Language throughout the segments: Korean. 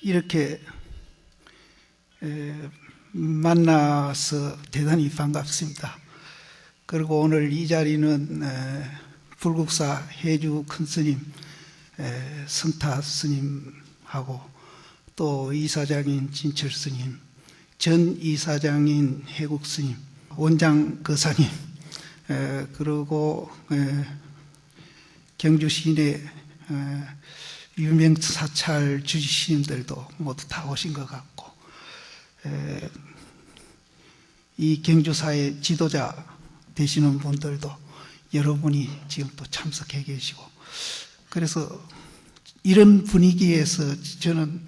이렇게 만나서 대단히 반갑습니다. 그리고 오늘 이 자리는 불국사 해주 큰스님 성타 스님하고 또 이사장인 진철 스님, 전 이사장인 해국 스님, 원장 거사님, 그리고 경주 시내 유명 사찰 주지스님들도 모두 다 오신 것 같고, 이 경주사의 지도자 되시는 분들도 여러분이 지금 또 참석해 계시고, 그래서 이런 분위기에서 저는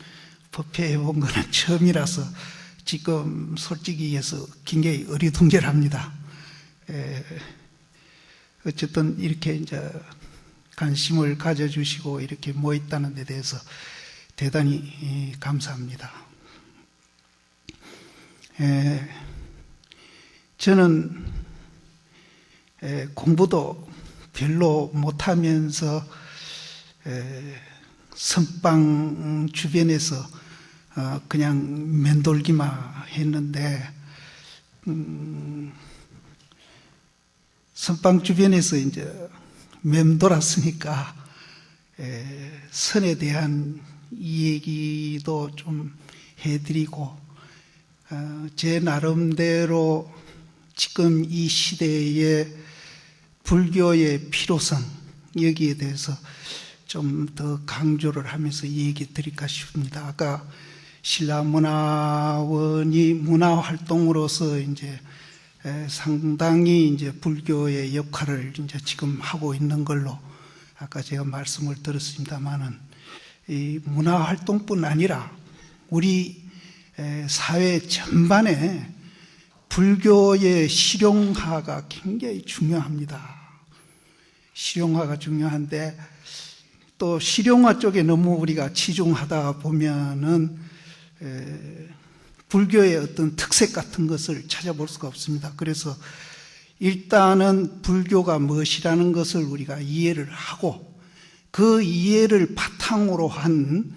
법회해 본 거는 처음이라서 지금 솔직히 해서 굉장히 어리둥절합니다. 어쨌든 이렇게 이제 관심을 가져주시고 이렇게 모였다는 데 대해서 대단히 감사합니다. 저는 공부도 별로 못하면서 선방 주변에서 그냥 맴돌기만 했는데, 선방 주변에서 이제 맴돌았으니까 선에 대한 얘기도 좀 해드리고, 제 나름대로 지금 이 시대의 불교의 필요성, 여기에 대해서 좀 더 강조를 하면서 얘기 드릴까 싶습니다. 아까 신라문화원이 문화활동으로서 이제 상당히 이제 불교의 역할을 이제 지금 하고 있는 걸로 아까 제가 말씀을 드렸습니다만은, 이 문화활동뿐 아니라 우리 사회 전반에 불교의 실용화가 굉장히 중요합니다. 실용화가 중요한데, 또 실용화 쪽에 너무 우리가 치중하다 보면은 불교의 어떤 특색 같은 것을 찾아볼 수가 없습니다. 그래서 일단은 불교가 무엇이라는 것을 우리가 이해를 하고, 그 이해를 바탕으로 한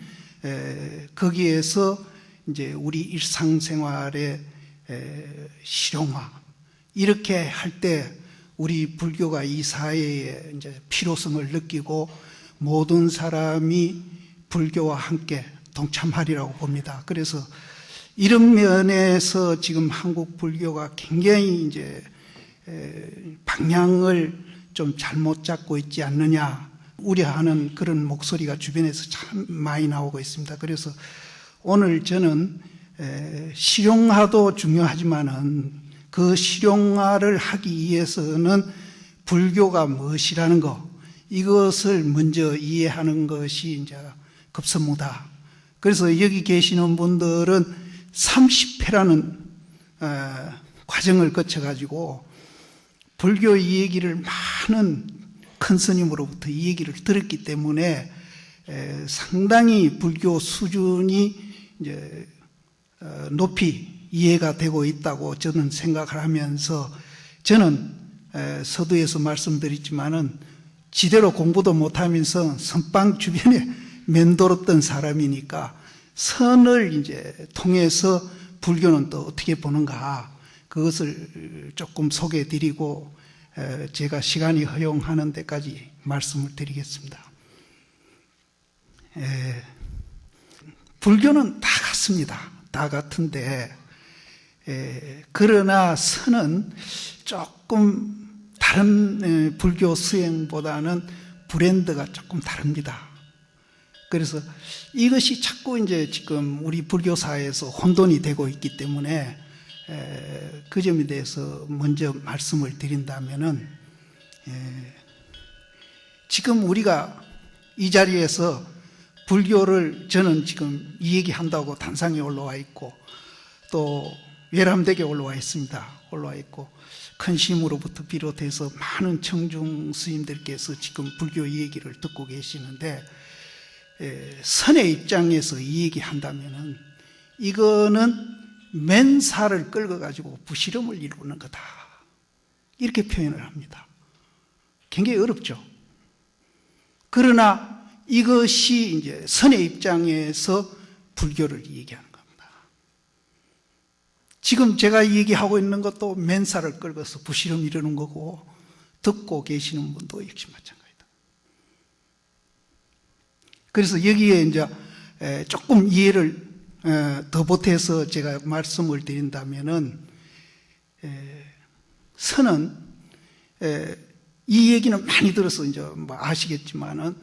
거기에서 이제 우리 일상생활의 실용화, 이렇게 할 때 우리 불교가 이 사회에 이제 필요성을 느끼고 모든 사람이 불교와 함께 동참하리라고 봅니다. 그래서 이런 면에서 지금 한국 불교가 굉장히 이제 방향을 좀 잘못 잡고 있지 않느냐 우려하는 그런 목소리가 주변에서 참 많이 나오고 있습니다. 그래서 오늘 저는 실용화도 중요하지만은 그 실용화를 하기 위해서는 불교가 무엇이라는 것, 이것을 먼저 이해하는 것이 이제 급선무다. 그래서 여기 계시는 분들은 30회라는 과정을 거쳐가지고 불교 이 얘기를 많은 큰 스님으로부터 이 얘기를 들었기 때문에 상당히 불교 수준이 이제 높이 이해가 되고 있다고 저는 생각을 하면서, 저는 서두에서 말씀드렸지만은 지대로 공부도 못하면서 선방 주변에 맴돌았던 사람이니까 선을 이제 통해서 불교는 또 어떻게 보는가, 그것을 조금 소개해드리고 제가 시간이 허용하는 데까지 말씀을 드리겠습니다. 불교는 다 같습니다. 다 같은데, 그러나 선은 조금 다른 불교 수행보다는 브랜드가 조금 다릅니다. 그래서 이것이 자꾸 이제 지금 우리 불교사에서 혼돈이 되고 있기 때문에 그 점에 대해서 먼저 말씀을 드린다면은, 지금 우리가 이 자리에서 불교를 저는 지금 이 얘기한다고 단상에 올라와 있고 또 외람되게 올라와 있습니다. 올라와 있고 큰 스님으로부터 비롯해서 많은 청중 스님들께서 지금 불교 이 얘기를 듣고 계시는데 선의 입장에서 이 얘기한다면은 이거는 맨살을 끌어가지고 부시름을 이루는 거다. 이렇게 표현을 합니다. 굉장히 어렵죠. 그러나 이것이 이제 선의 입장에서 불교를 얘기하는 겁니다. 지금 제가 얘기하고 있는 것도 맨살을 끌어서 부시름 이루는 거고 듣고 계시는 분도 역시 마찬가지다. 그래서 여기에 이제 조금 이해를 더 보태서 제가 말씀을 드린다면은 선은 이 얘기는 많이 들어서 이제 뭐 아시겠지만은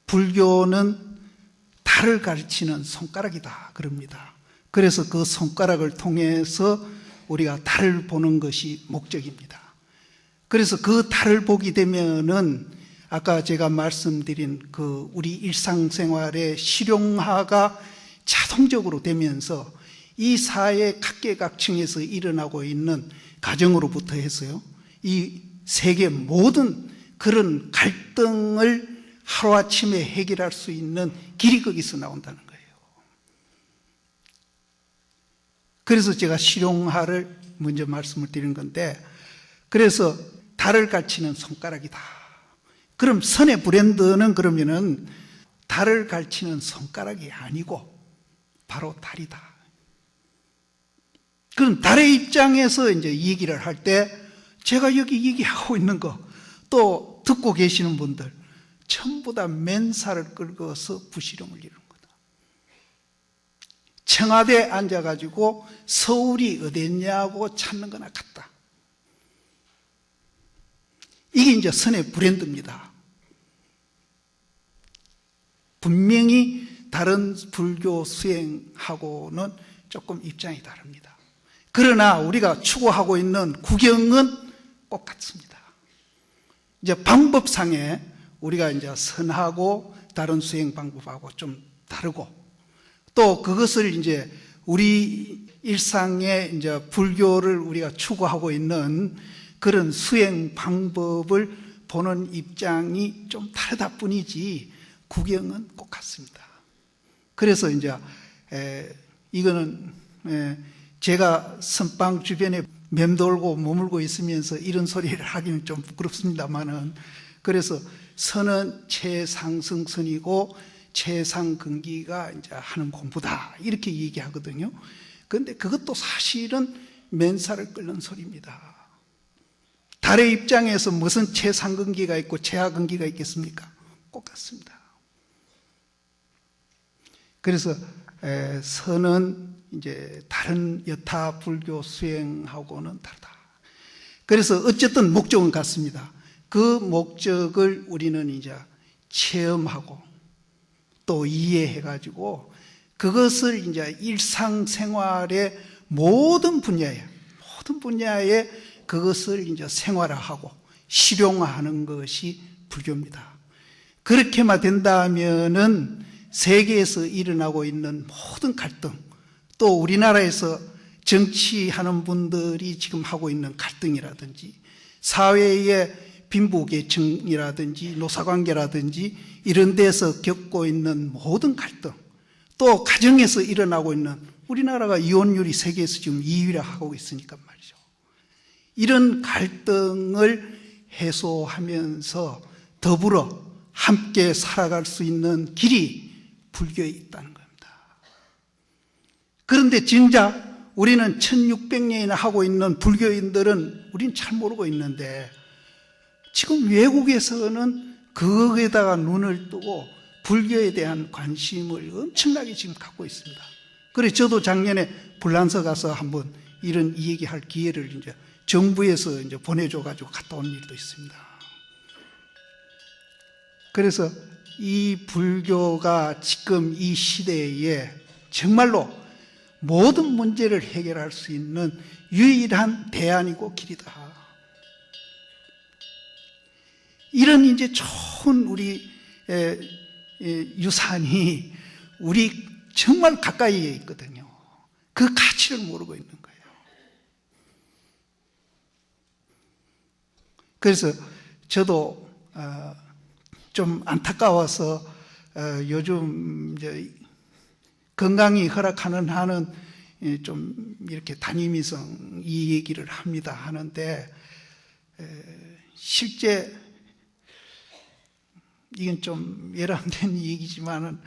불교는 달을 가르치는 손가락이다 그럽니다. 그래서 그 손가락을 통해서 우리가 달을 보는 것이 목적입니다. 그래서 그 달을 보게 되면은 아까 제가 말씀드린 그 우리 일상생활의 실용화가 자동적으로 되면서 이 사회 각계각층에서 일어나고 있는 가정으로부터 해서요, 이 세계 모든 그런 갈등을 하루아침에 해결할 수 있는 길이 거기서 나온다는 거예요. 그래서 제가 실용화를 먼저 말씀을 드린 건데, 그래서 달을 가르치는 손가락이다. 그럼 선의 브랜드는 그러면은 달을 가르치는 손가락이 아니고 바로 달이다. 그럼 달의 입장에서 이제 얘기를 할 때 제가 여기 얘기하고 있는 거 또 듣고 계시는 분들 전부 다 맨살을 끌고서 부시름을 이루는 거다. 청와대에 앉아가지고 서울이 어딨냐고 찾는 거나 같다. 이게 이제 선의 브랜드입니다. 분명히 다른 불교 수행하고는 조금 입장이 다릅니다. 그러나 우리가 추구하고 있는 구경은 똑같습니다. 이제 방법상에 우리가 이제 선하고 다른 수행 방법하고 좀 다르고 또 그것을 이제 우리 일상의 이제 불교를 우리가 추구하고 있는 그런 수행 방법을 보는 입장이 좀 다르다 뿐이지 구경은 똑같습니다. 그래서 이제 이거는 제가 선방 주변에 맴돌고 머물고 있으면서 이런 소리를 하기는 좀 부끄럽습니다만은, 그래서 선은 최상승선이고 최상근기가 이제 하는 공부다 이렇게 얘기하거든요. 그런데 그것도 사실은 맨살을 끓는 소리입니다. 달의 입장에서 무슨 최상근기가 있고 최하근기가 있겠습니까? 똑같습니다. 그래서 선은 이제 다른 여타 불교 수행하고는 다르다. 그래서 어쨌든 목적은 같습니다. 그 목적을 우리는 이제 체험하고 또 이해해가지고 그것을 이제 일상생활의 모든 분야에 그것을 이제 생활화하고 실용화하는 것이 불교입니다. 그렇게만 된다면은 세계에서 일어나고 있는 모든 갈등, 또 우리나라에서 정치하는 분들이 지금 하고 있는 갈등이라든지 사회의 빈부계층이라든지 노사관계라든지 이런 데서 겪고 있는 모든 갈등, 또 가정에서 일어나고 있는, 우리나라가 이혼율이 세계에서 지금 2위라 하고 있으니까 말이죠. 이런 갈등을 해소하면서 더불어 함께 살아갈 수 있는 길이 불교에 있다는 겁니다. 그런데 진작 우리는 1600년이나 하고 있는 불교인들은 우리는 잘 모르고 있는데 지금 외국에서는 거기에다가 눈을 뜨고 불교에 대한 관심을 엄청나게 지금 갖고 있습니다. 그래서 저도 작년에 불란서 가서 한번 이런 얘기할 기회를 이제 정부에서 이제 보내줘가지고 갔다 온 일도 있습니다. 그래서 이 불교가 지금 이 시대에 정말로 모든 문제를 해결할 수 있는 유일한 대안이고 길이다. 이런 이제 좋은 우리 유산이 우리 정말 가까이에 있거든요. 그 가치를 모르고 있는 거예요. 그래서 저도 좀 안타까워서 요즘 이제 건강이 허락하는 한은 좀 이렇게 다니면서 이 얘기를 합니다. 하는데 실제 이건 좀 예람된 얘기지만은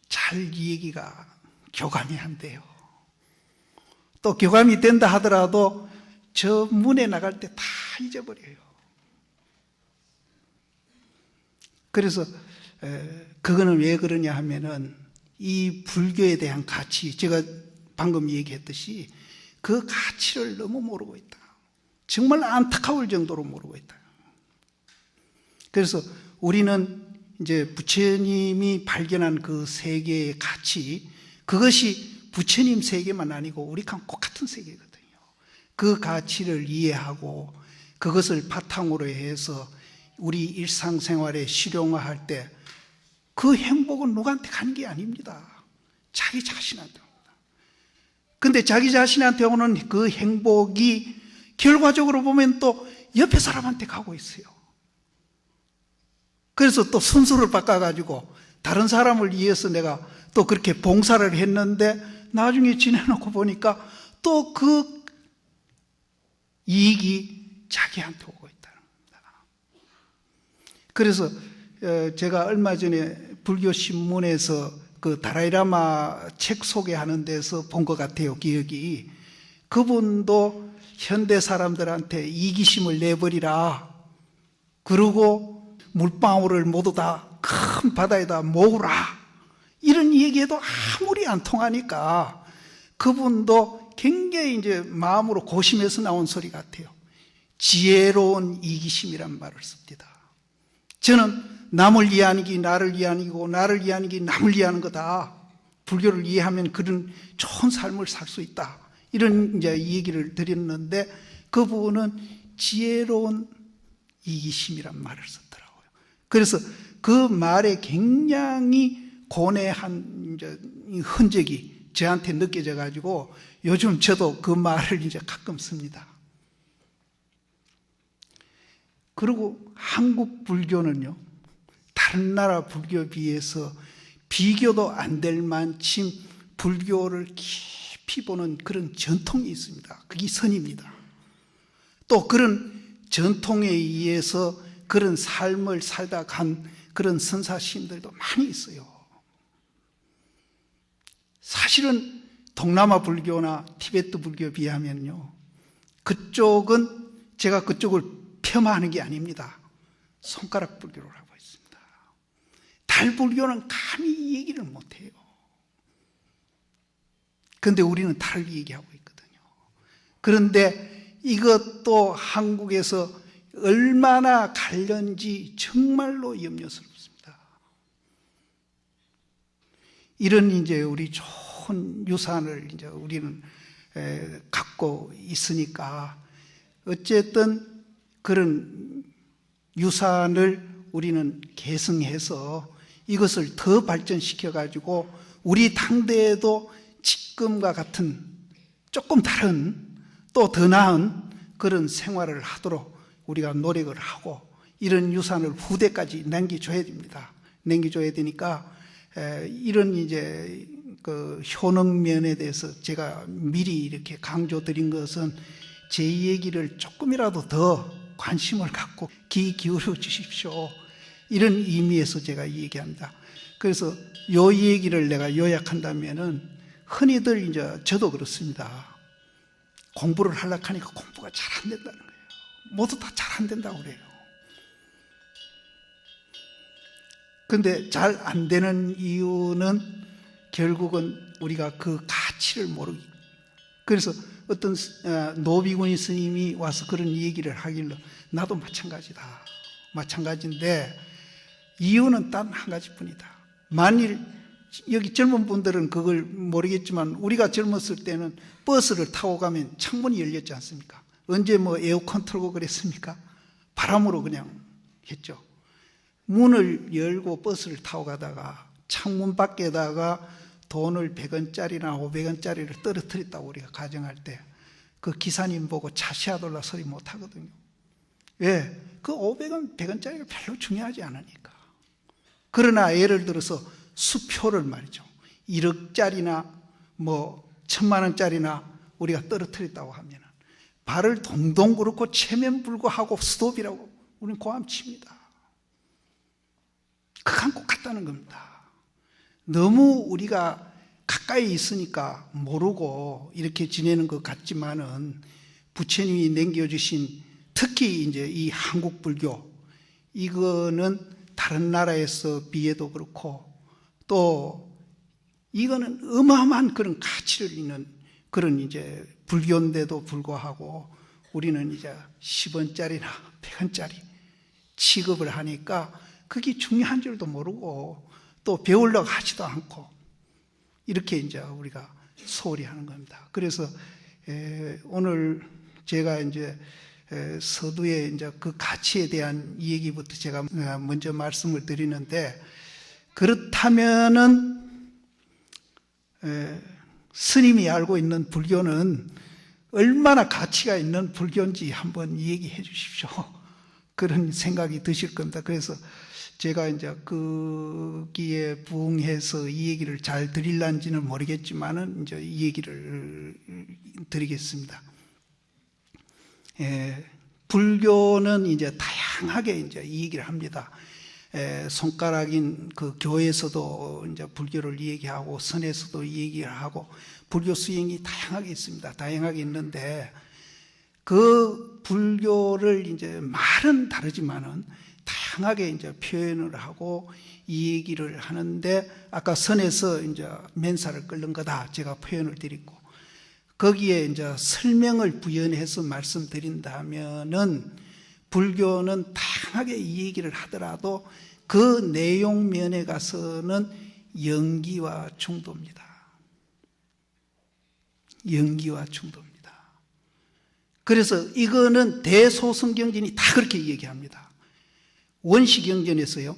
잘 이 얘기가 교감이 안 돼요. 또 교감이 된다 하더라도 저 문에 나갈 때 다 잊어버려요. 그래서 그거는 왜 그러냐 하면은 이 불교에 대한 가치, 제가 방금 얘기했듯이 그 가치를 너무 모르고 있다. 정말 안타까울 정도로 모르고 있다. 그래서 우리는 이제 부처님이 발견한 그 세계의 가치, 그것이 부처님 세계만 아니고 우리랑 똑같은 세계거든요. 그 가치를 이해하고 그것을 바탕으로 해서 우리 일상생활에 실용화할 때 그 행복은 누구한테 가는 게 아닙니다. 자기 자신한테 옵니다. 근데 자기 자신한테 오는 그 행복이 결과적으로 보면 또 옆에 사람한테 가고 있어요. 그래서 또 순서를 바꿔가지고 다른 사람을 위해서 내가 또 그렇게 봉사를 했는데 나중에 지내놓고 보니까 또 그 이익이 자기한테 오고 있다는 겁니다. 그래서 제가 얼마 전에 불교 신문에서 그 다라이라마 책 소개하는 데서 본 것 같아요. 기억이. 그분도 현대 사람들한테 이기심을 내버리라. 그리고 물방울을 모두 다 큰 바다에다 모으라. 이런 얘기해도 아무리 안 통하니까 그분도 굉장히 이제 마음으로 고심해서 나온 소리 같아요. 지혜로운 이기심이란 말을 씁니다. 저는 남을 이해하는 게 나를 이해하는 거고 나를 이해하는 게 남을 이해하는 거다. 불교를 이해하면 그런 좋은 삶을 살 수 있다. 이런 이제 얘기를 드렸는데 그분은 지혜로운 이기심이란 말을 썼더라고요. 그래서 그 말에 굉장히 고뇌한 이제 흔적이 저한테 느껴져 가지고 요즘 저도 그 말을 이제 가끔 씁니다. 그리고 한국 불교는요, 다른 나라 불교에 비해서 비교도 안 될 만큼 불교를 깊이 보는 그런 전통이 있습니다. 그게 선입니다. 또 그런 전통에 의해서 그런 삶을 살다 간 그런 선사님들도 많이 있어요. 사실은 동남아 불교나 티베트 불교에 비하면요, 그쪽은 제가 그쪽을 폄하하는 게 아닙니다. 손가락 불교를 하고 있습니다. 달 불교는 감히 이 얘기를 못해요. 그런데 우리는 달을 얘기하고 있거든요. 그런데 이것도 한국에서 얼마나 갈련지 정말로 염려스럽습니다. 이런 이제 우리 좋은 유산을 이제 우리는 갖고 있으니까 어쨌든 그런 유산을 우리는 계승해서 이것을 더 발전시켜 가지고 우리 당대에도 지금과 같은 조금 다른 또 더 나은 그런 생활을 하도록 우리가 노력을 하고 이런 유산을 후대까지 남겨줘야 됩니다. 남겨줘야 되니까 이런 이제 그 효능면에 대해서 제가 미리 이렇게 강조드린 것은 제 얘기를 조금이라도 더 관심을 갖고 귀 기울여 주십시오. 이런 의미에서 제가 얘기합니다. 그래서 요 얘기를 내가 요약한다면은 흔히들 이제 저도 그렇습니다. 공부를 하려고 하니까 공부가 잘 안 된다는 거예요. 모두 다 잘 안 된다고 그래요. 근데 잘 안 되는 이유는 결국은 우리가 그 가치를 모르기. 그래서 어떤 노비군이 스님이 와서 그런 얘기를 하길래 나도 마찬가지다. 마찬가지인데 이유는 단 한 가지뿐이다. 만일 여기 젊은 분들은 그걸 모르겠지만 우리가 젊었을 때는 버스를 타고 가면 창문이 열렸지 않습니까? 언제 뭐 에어컨 틀고 그랬습니까? 바람으로 그냥 했죠. 문을 열고 버스를 타고 가다가 창문 밖에다가 돈을 100원짜리나 500원짜리를 떨어뜨렸다고 우리가 가정할 때 그 기사님 보고 차시하돌라 소리 못 하거든요. 왜? 그 500원, 100원짜리가 별로 중요하지 않으니까. 그러나 예를 들어서 수표를 말이죠. 1억짜리나 뭐 1000만원짜리나 우리가 떨어뜨렸다고 하면 발을 동동 그렇고 체면불구하고 스톱이라고 우리는 고함칩니다. 극한 꼭 같다는 겁니다. 너무 우리가 가까이 있으니까 모르고 이렇게 지내는 것 같지만은 부처님이 남겨주신 특히 이제 이 한국 불교, 이거는 다른 나라에서 비해도 그렇고 또 이거는 어마어마한 그런 가치를 있는 그런 이제 불교인데도 불구하고 우리는 이제 10원짜리나 100원짜리 취급을 하니까 그게 중요한 줄도 모르고 또 배우려고 하지도 않고 이렇게 이제 우리가 소홀히 하는 겁니다. 그래서 오늘 제가 이제 서두에 이제 그 가치에 대한 얘기부터 제가 먼저 말씀을 드리는데, 그렇다면은 스님이 알고 있는 불교는 얼마나 가치가 있는 불교인지 한번 얘기해 주십시오. 그런 생각이 드실 겁니다. 그래서 제가 이제 거기에 부응해서 이 얘기를 잘 드릴란지는 모르겠지만은 이제 이 얘기를 드리겠습니다. 불교는 이제 다양하게 이제 이 얘기를 합니다. 손가락인 그 교회에서도 이제 불교를 얘기하고 선에서도 얘기를 하고 불교 수행이 다양하게 있습니다. 다양하게 있는데 그 불교를 이제 말은 다르지만은 다양하게 이제 표현을 하고 이 얘기를 하는데, 아까 선에서 이제 맨살을 끓는 거다 제가 표현을 드리고, 거기에 이제 설명을 부연해서 말씀드린다면은 불교는 다양하게 이 얘기를 하더라도 그 내용 면에 가서는 연기와 중도입니다. 연기와 중도입니다. 그래서 이거는 대소승경전이 다 그렇게 얘기합니다. 원시경전에서요,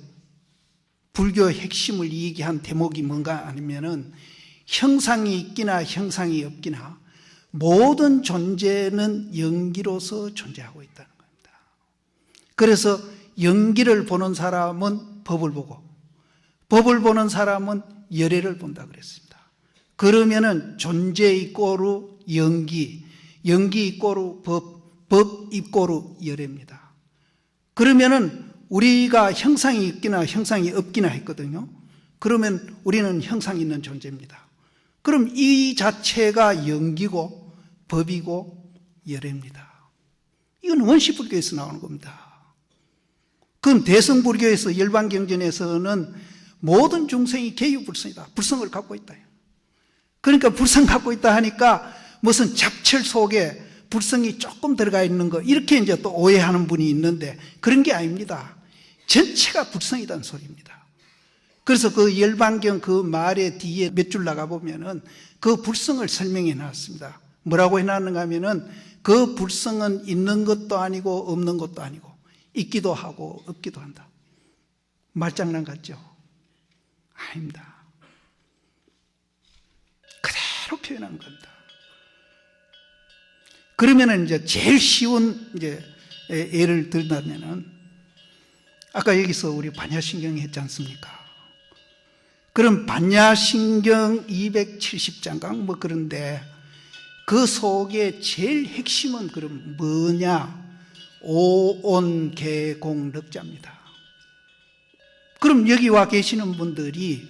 불교의 핵심을 얘기한 대목이 뭔가 아니면은 형상이 있기나 형상이 없기나 모든 존재는 연기로서 존재하고 있다는 겁니다. 그래서 연기를 보는 사람은 법을 보고 법을 보는 사람은 열애를 본다 그랬습니다. 그러면은 존재 이꼬르 연기, 연기 이꼬르 법, 법 이꼬르 열애입니다. 그러면은 우리가 형상이 있기나 형상이 없기나 했거든요. 그러면 우리는 형상이 있는 존재입니다. 그럼 이 자체가 연기고 법이고 열애입니다. 이건 원시불교에서 나오는 겁니다. 그럼 대성불교에서 열반경전에서는 모든 중생이 개유불성이다. 불성을 갖고 있다. 그러니까 불성 갖고 있다 하니까 무슨 잡철 속에 불성이 조금 들어가 있는 거, 이렇게 이제 또 오해하는 분이 있는데 그런 게 아닙니다. 전체가 불성이라는 소리입니다. 그래서 그 열반경 그 말의 뒤에 몇 줄 나가 보면은 그 불성을 설명해 놨습니다. 뭐라고 해놨는가 하면은 그 불성은 있는 것도 아니고 없는 것도 아니고 있기도 하고 없기도 한다. 말장난 같죠? 아닙니다. 그대로 표현한 겁니다. 그러면은 이제 제일 쉬운 이제 예를 들자면은 아까 여기서 우리 반야신경 했지 않습니까? 그럼 반야신경 270장강 뭐 그런데 그 속에 제일 핵심은 그럼 뭐냐? 오온계공력자입니다. 그럼 여기 와 계시는 분들이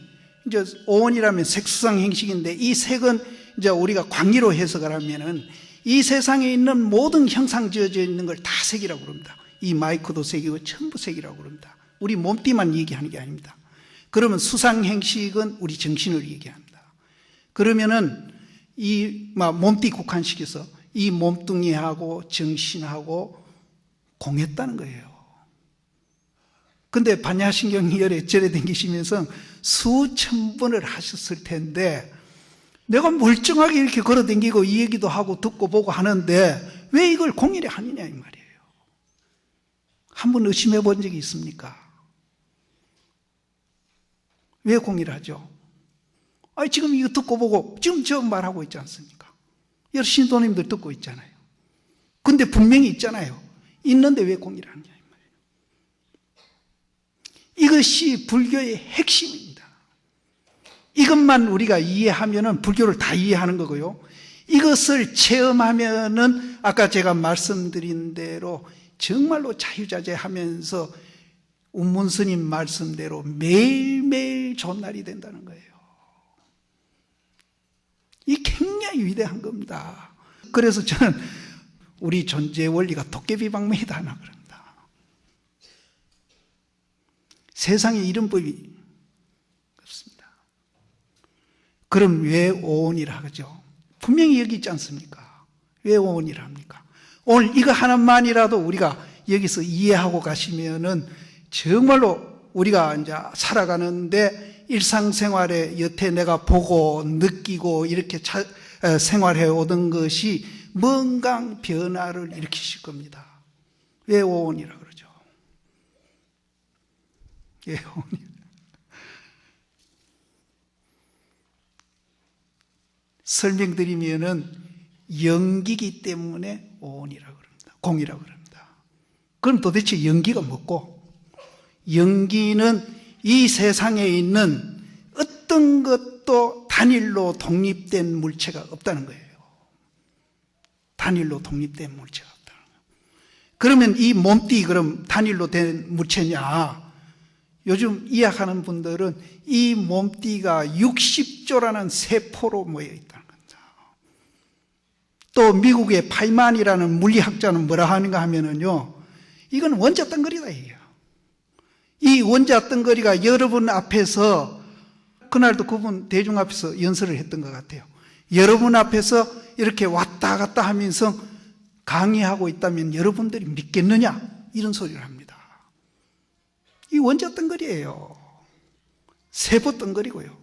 이제 오온이라면 색수상 행식인데 이 색은 이제 우리가 광의로 해석을 하면은 이 세상에 있는 모든 형상 지어져 있는 걸 다 색이라고 그럽니다. 이 마이크도 색이고 전부 색이라고 그럽니다. 우리 몸띠만 얘기하는 게 아닙니다. 그러면 수상행식은 우리 정신을 얘기합니다. 그러면은 이 몸띠 국한시켜서 이 몸뚱이하고 정신하고 공했다는 거예요. 근데 반야신경 열에 절에 댕기시면서 수천 번을 하셨을 텐데 내가 멀쩡하게 이렇게 걸어 댕기고 이 얘기도 하고 듣고 보고 하는데 왜 이걸 공일에 하느냐 이 말이에요. 한번 의심해 본 적이 있습니까? 왜 공의를 하죠? 아니, 지금 이거 듣고 보고 지금 저 말하고 있지 않습니까? 여러 신도님들 듣고 있잖아요. 근데 분명히 있잖아요. 있는데 왜 공의를 하느냐 이 말이에요. 이것이 불교의 핵심입니다. 이것만 우리가 이해하면은 불교를 다 이해하는 거고요. 이것을 체험하면은 아까 제가 말씀드린 대로 정말로 자유자재하면서 운문스님 말씀대로 매일매일 좋은 날이 된다는 거예요. 이 굉장히 위대한 겁니다. 그래서 저는 우리 존재 원리가 도깨비방망이다 하나 그럽니다. 세상에 이런 법이 없습니다. 그럼 왜 오온이라 하죠? 분명히 여기 있지 않습니까? 왜 오온이라 합니까? 오늘 이거 하나만이라도 우리가 여기서 이해하고 가시면은 정말로 우리가 이제 살아가는데 일상생활에 여태 내가 보고 느끼고 이렇게 생활해 오던 것이 뭔가 변화를 일으키실 겁니다. 왜 오온이라 그러죠? 왜 오온이? 설명드리면은 연기기 때문에 오온이라고 그럽니다. 공이라고 그럽니다. 그럼 도대체 연기가 뭐고? 연기는 이 세상에 있는 어떤 것도 단일로 독립된 물체가 없다는 거예요. 단일로 독립된 물체가 없다는 거예요. 그러면 이 몸띠 그럼 단일로 된 물체냐? 요즘 이야기하는 분들은 이 몸띠가 60조라는 세포로 모여 있다는 겁니다. 또 미국의 파이만이라는 물리학자는 뭐라 하는가 하면은요, 이건 원자 덩어리다 이게요. 이 원자 덩어리가 여러분 앞에서, 그날도 그분 대중 앞에서 연설을 했던 것 같아요. 여러분 앞에서 이렇게 왔다 갔다 하면서 강의하고 있다면 여러분들이 믿겠느냐? 이런 소리를 합니다. 이 원자 덩어리예요. 세포 덩어리고요.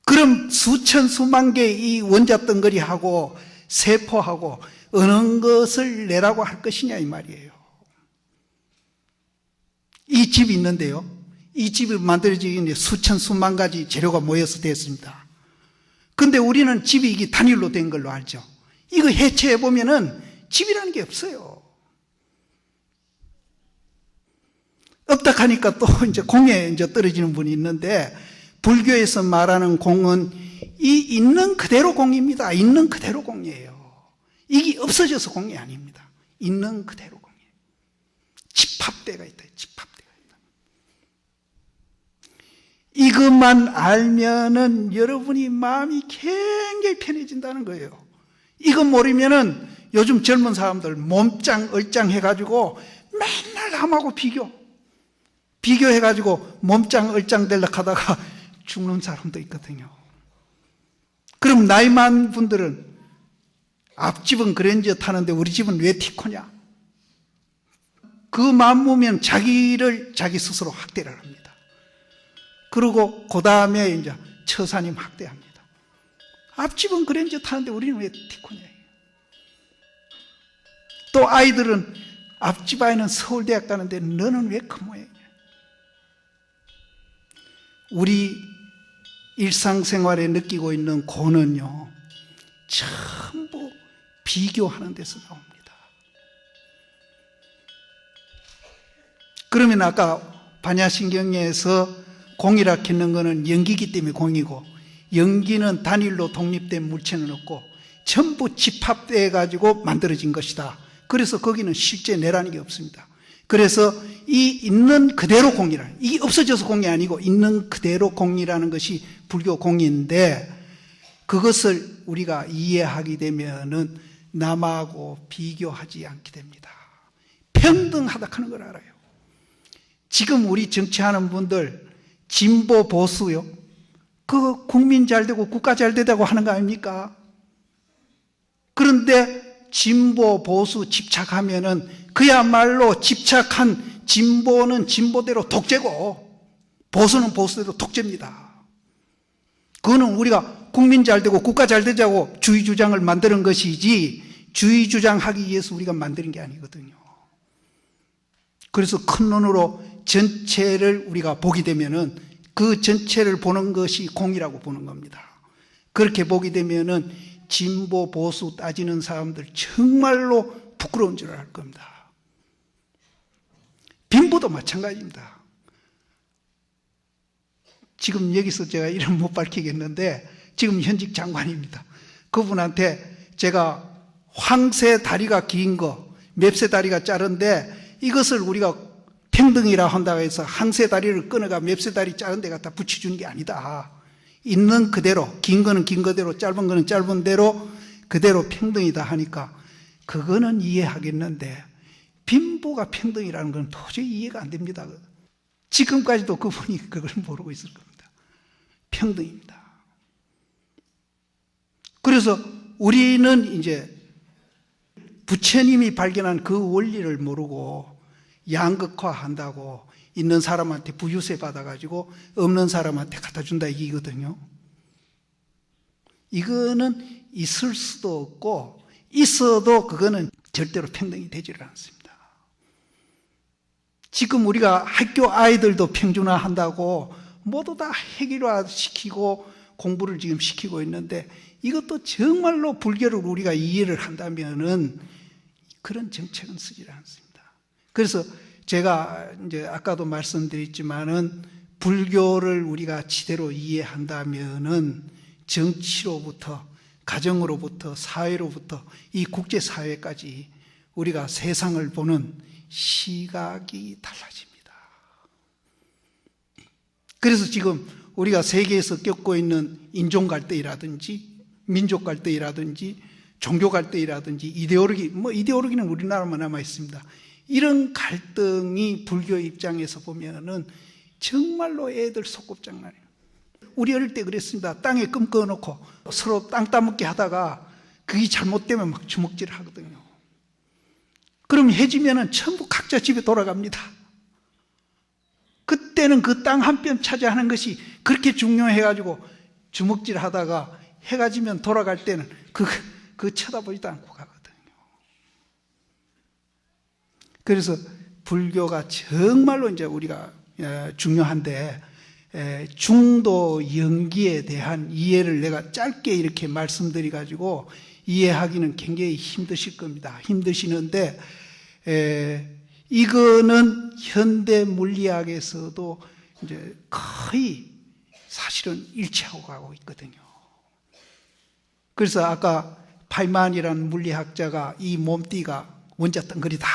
그럼 수천 수만 개의 이 원자 덩어리하고 세포하고 어느 것을 내라고 할 것이냐 이 말이에요. 이 집이 있는데요, 이 집이 만들어지기 수천 수만 가지 재료가 모여서 됐습니다. 근데 우리는 집이 이게 단일로 된 걸로 알죠. 이거 해체해 보면은 집이라는 게 없어요. 없다 하니까 또 이제 공에 이제 떨어지는 분이 있는데, 불교에서 말하는 공은 이 있는 그대로 공입니다. 있는 그대로 공이에요. 이게 없어져서 공이 아닙니다. 있는 그대로 공이에요. 집합대가 있다. 집합대가 있다. 이것만 알면은 여러분이 마음이 굉장히 편해진다는 거예요. 이거 모르면은 요즘 젊은 사람들 몸짱 얼짱 해가지고 맨날 남하고 비교해가지고 몸짱 얼짱 되려고 하다가 죽는 사람도 있거든요. 그럼 나이 많은 분들은 앞집은 그랜저 타는데 우리 집은 왜 티코냐? 그 마음 보면 자기 스스로 학대를 합니다. 그리고 그 다음에 이제 처사님 학대합니다. 앞집은 그랜저 타는데 우리는 왜 티코냐? 또 아이들은 앞집 아이는 서울대학 가는데 너는 왜 그 모양이냐? 우리 일상생활에 느끼고 있는 고는요, 전부 비교하는 데서 나옵니다. 그러면 아까 반야신경에서 공이라 했는 거는 연기이기 때문에 공이고, 연기는 단일로 독립된 물체는 없고 전부 집합되어 가지고 만들어진 것이다. 그래서 거기는 실제 내라는 게 없습니다. 그래서 이 있는 그대로 공이라, 이게 없어져서 공이 아니고 있는 그대로 공이라는 것이 불교 공인데, 그것을 우리가 이해하게 되면은 남하고 비교하지 않게 됩니다. 평등하다 하는 걸 알아요. 지금 우리 정치하는 분들 진보 보수요, 그거 국민 잘 되고 국가 잘 되다고 하는 거 아닙니까? 그런데 진보 보수 집착하면은 그야말로 집착한 진보는 진보대로 독재고 보수는 보수대로 독재입니다. 그거는 우리가 국민 잘 되고 국가 잘 되자고 주의 주장을 만드는 것이지, 주의 주장하기 위해서 우리가 만드는 게 아니거든요. 그래서 큰 눈으로 전체를 우리가 보게 되면은 그 전체를 보는 것이 공이라고 보는 겁니다. 그렇게 보게 되면은 진보 보수 따지는 사람들 정말로 부끄러운 줄 알 겁니다. 빈부도 마찬가지입니다. 지금 여기서 제가 이름 못 밝히겠는데 지금 현직 장관입니다. 그분한테 제가 황새 다리가 긴 거, 맵새 다리가 짧은데 이것을 우리가 평등이라 한다고 해서 황새 다리를 끊어가 맵새 다리 짧은 데 갖다 붙여주는 게 아니다. 있는 그대로, 긴 거는 긴 거대로, 짧은 거는 짧은 대로 그대로 평등이다 하니까 그거는 이해하겠는데 빈부가 평등이라는 건 도저히 이해가 안 됩니다. 지금까지도 그분이 그걸 모르고 있을 겁니다. 평등입니다. 그래서 우리는 이제 부처님이 발견한 그 원리를 모르고 양극화한다고 있는 사람한테 부유세 받아가지고 없는 사람한테 갖다 준다 이거거든요. 이거는 있을 수도 없고 있어도 그거는 절대로 평등이 되지를 않습니다. 지금 우리가 학교 아이들도 평준화한다고 모두 다 획일화시키고 공부를 지금 시키고 있는데 이것도 정말로 불교를 우리가 이해를 한다면은 그런 정책은 쓰지 않습니다. 그래서 제가 이제 아까도 말씀드렸지만은 불교를 우리가 제대로 이해한다면은 정치로부터 가정으로부터 사회로부터 이 국제사회까지 우리가 세상을 보는 시각이 달라집니다. 그래서 지금 우리가 세계에서 겪고 있는 인종 갈등이라든지 민족 갈등이라든지 종교 갈등이라든지 이데올로기는 우리나라만 남아 있습니다. 이런 갈등이 불교 입장에서 보면은 정말로 애들 소꿉장난이에요. 우리 어릴 때 그랬습니다. 땅에 끔 꺼놓고 서로 땅 따먹게 하다가 그게 잘못되면 막 주먹질을 하거든요. 그럼 해지면은 전부 각자 집에 돌아갑니다. 그때는 그 땅 한 뼘 차지하는 것이 그렇게 중요해가지고 주먹질 하다가 해가 지면 돌아갈 때는 그 쳐다보지도 않고 가거든요. 그래서 불교가 정말로 이제 우리가 중요한데 중도 연기에 대한 이해를 내가 짧게 이렇게 말씀드려가지고 이해하기는 굉장히 힘드실 겁니다. 힘드시는데 이거는 현대 물리학에서도 이제 거의 사실은 일치하고 가고 있거든요. 그래서 아까 파이만이라는 물리학자가 이 몸띠가 원자 덩어리다.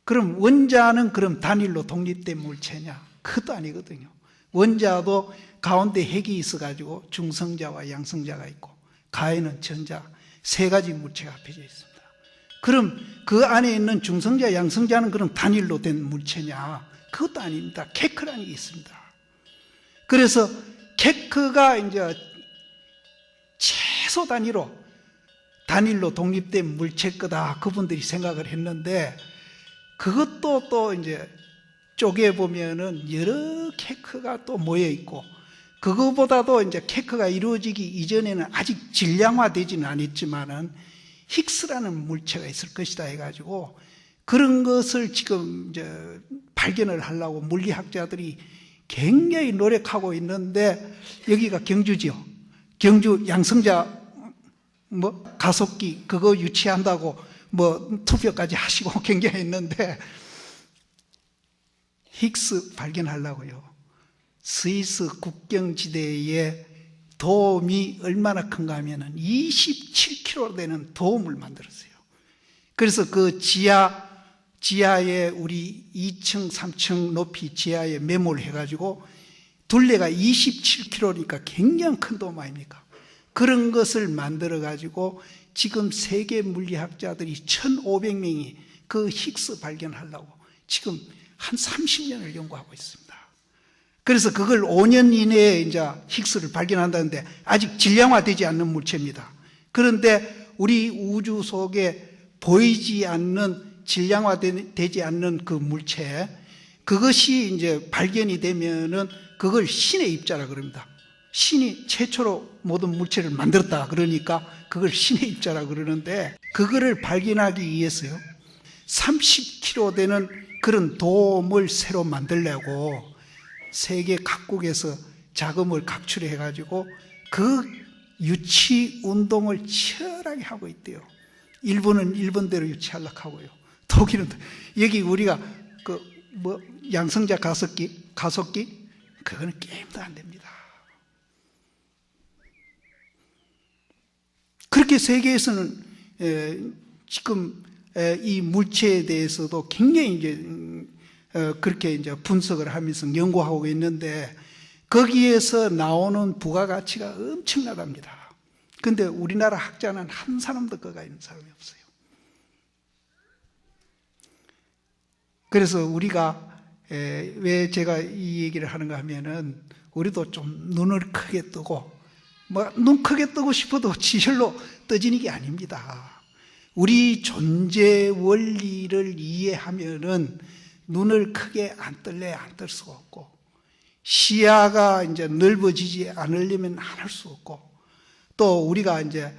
그럼 원자는 그럼 단일로 독립된 물체냐? 그것도 아니거든요. 원자도 가운데 핵이 있어가지고 중성자와 양성자가 있고 가에는 전자 세 가지 물체가 합해져 있습니다. 그럼 그 안에 있는 중성자, 양성자는 그럼 단일로 된 물체냐? 그것도 아닙니다. 케크라는 게 있습니다. 그래서 케크가 이제 최소 단일로 독립된 물체일 거다. 그분들이 생각을 했는데 그것도 또 이제 쪼개보면은 여러 케크가 또 모여 있고 그거보다도 이제 케크가 이루어지기 이전에는 아직 질량화되지는 않았지만은 힉스라는 물체가 있을 것이다 해가지고 그런 것을 지금 이제 발견을 하려고 물리학자들이 굉장히 노력하고 있는데 여기가 경주지요. 경주 양성자 가속기 그거 유치한다고 투표까지 하시고 굉장히 했는데 힉스 발견하려고요. 스위스 국경지대에 도움이 얼마나 큰가 하면은 27km 되는 도움을 만들었어요. 그래서 그 지하에 우리 2층, 3층 높이 지하에 매몰 해가지고 둘레가 27km니까 굉장히 큰 도움 아닙니까? 그런 것을 만들어가지고 지금 세계 물리학자들이 1,500명이 그 힉스 발견하려고 지금 한 30년을 연구하고 있습니다. 그래서 그걸 5년 이내에 이제 힉스를 발견한다는데 아직 질량화되지 않는 물체입니다. 그런데 우리 우주 속에 보이지 않는 질량화되지 않는 그 물체, 그것이 이제 발견이 되면은 그걸 신의 입자라 그럽니다. 신이 최초로 모든 물체를 만들었다 그러니까 그걸 신의 입자라 그러는데 그거를 발견하기 위해서요. 30kg 되는 그런 돔을 새로 만들려고 세계 각국에서 자금을 각출해 가지고 그 유치 운동을 치열하게 하고 있대요. 일본은 일본대로 유치하려고 하고요. 독일은 여기 우리가 양성자 가속기 그거는 게임도 안 됩니다. 그렇게 세계에서는 지금 이 물체에 대해서도 굉장히 이제 그렇게 이제 분석을 하면서 연구하고 있는데 거기에서 나오는 부가가치가 엄청나답니다. 근데 우리나라 학자는 한 사람도 그가 있는 사람이 없어요. 그래서 우리가 왜 제가 이 얘기를 하는가 하면은 우리도 좀 눈을 크게 뜨고 눈 크게 뜨고 싶어도 지혈로 떠지는 게 아닙니다. 우리 존재 원리를 이해하면은 눈을 크게 안 뜰래 안 뜰 수가 없고 시야가 이제 넓어지지 않으려면 안 할 수 없고 또 우리가 이제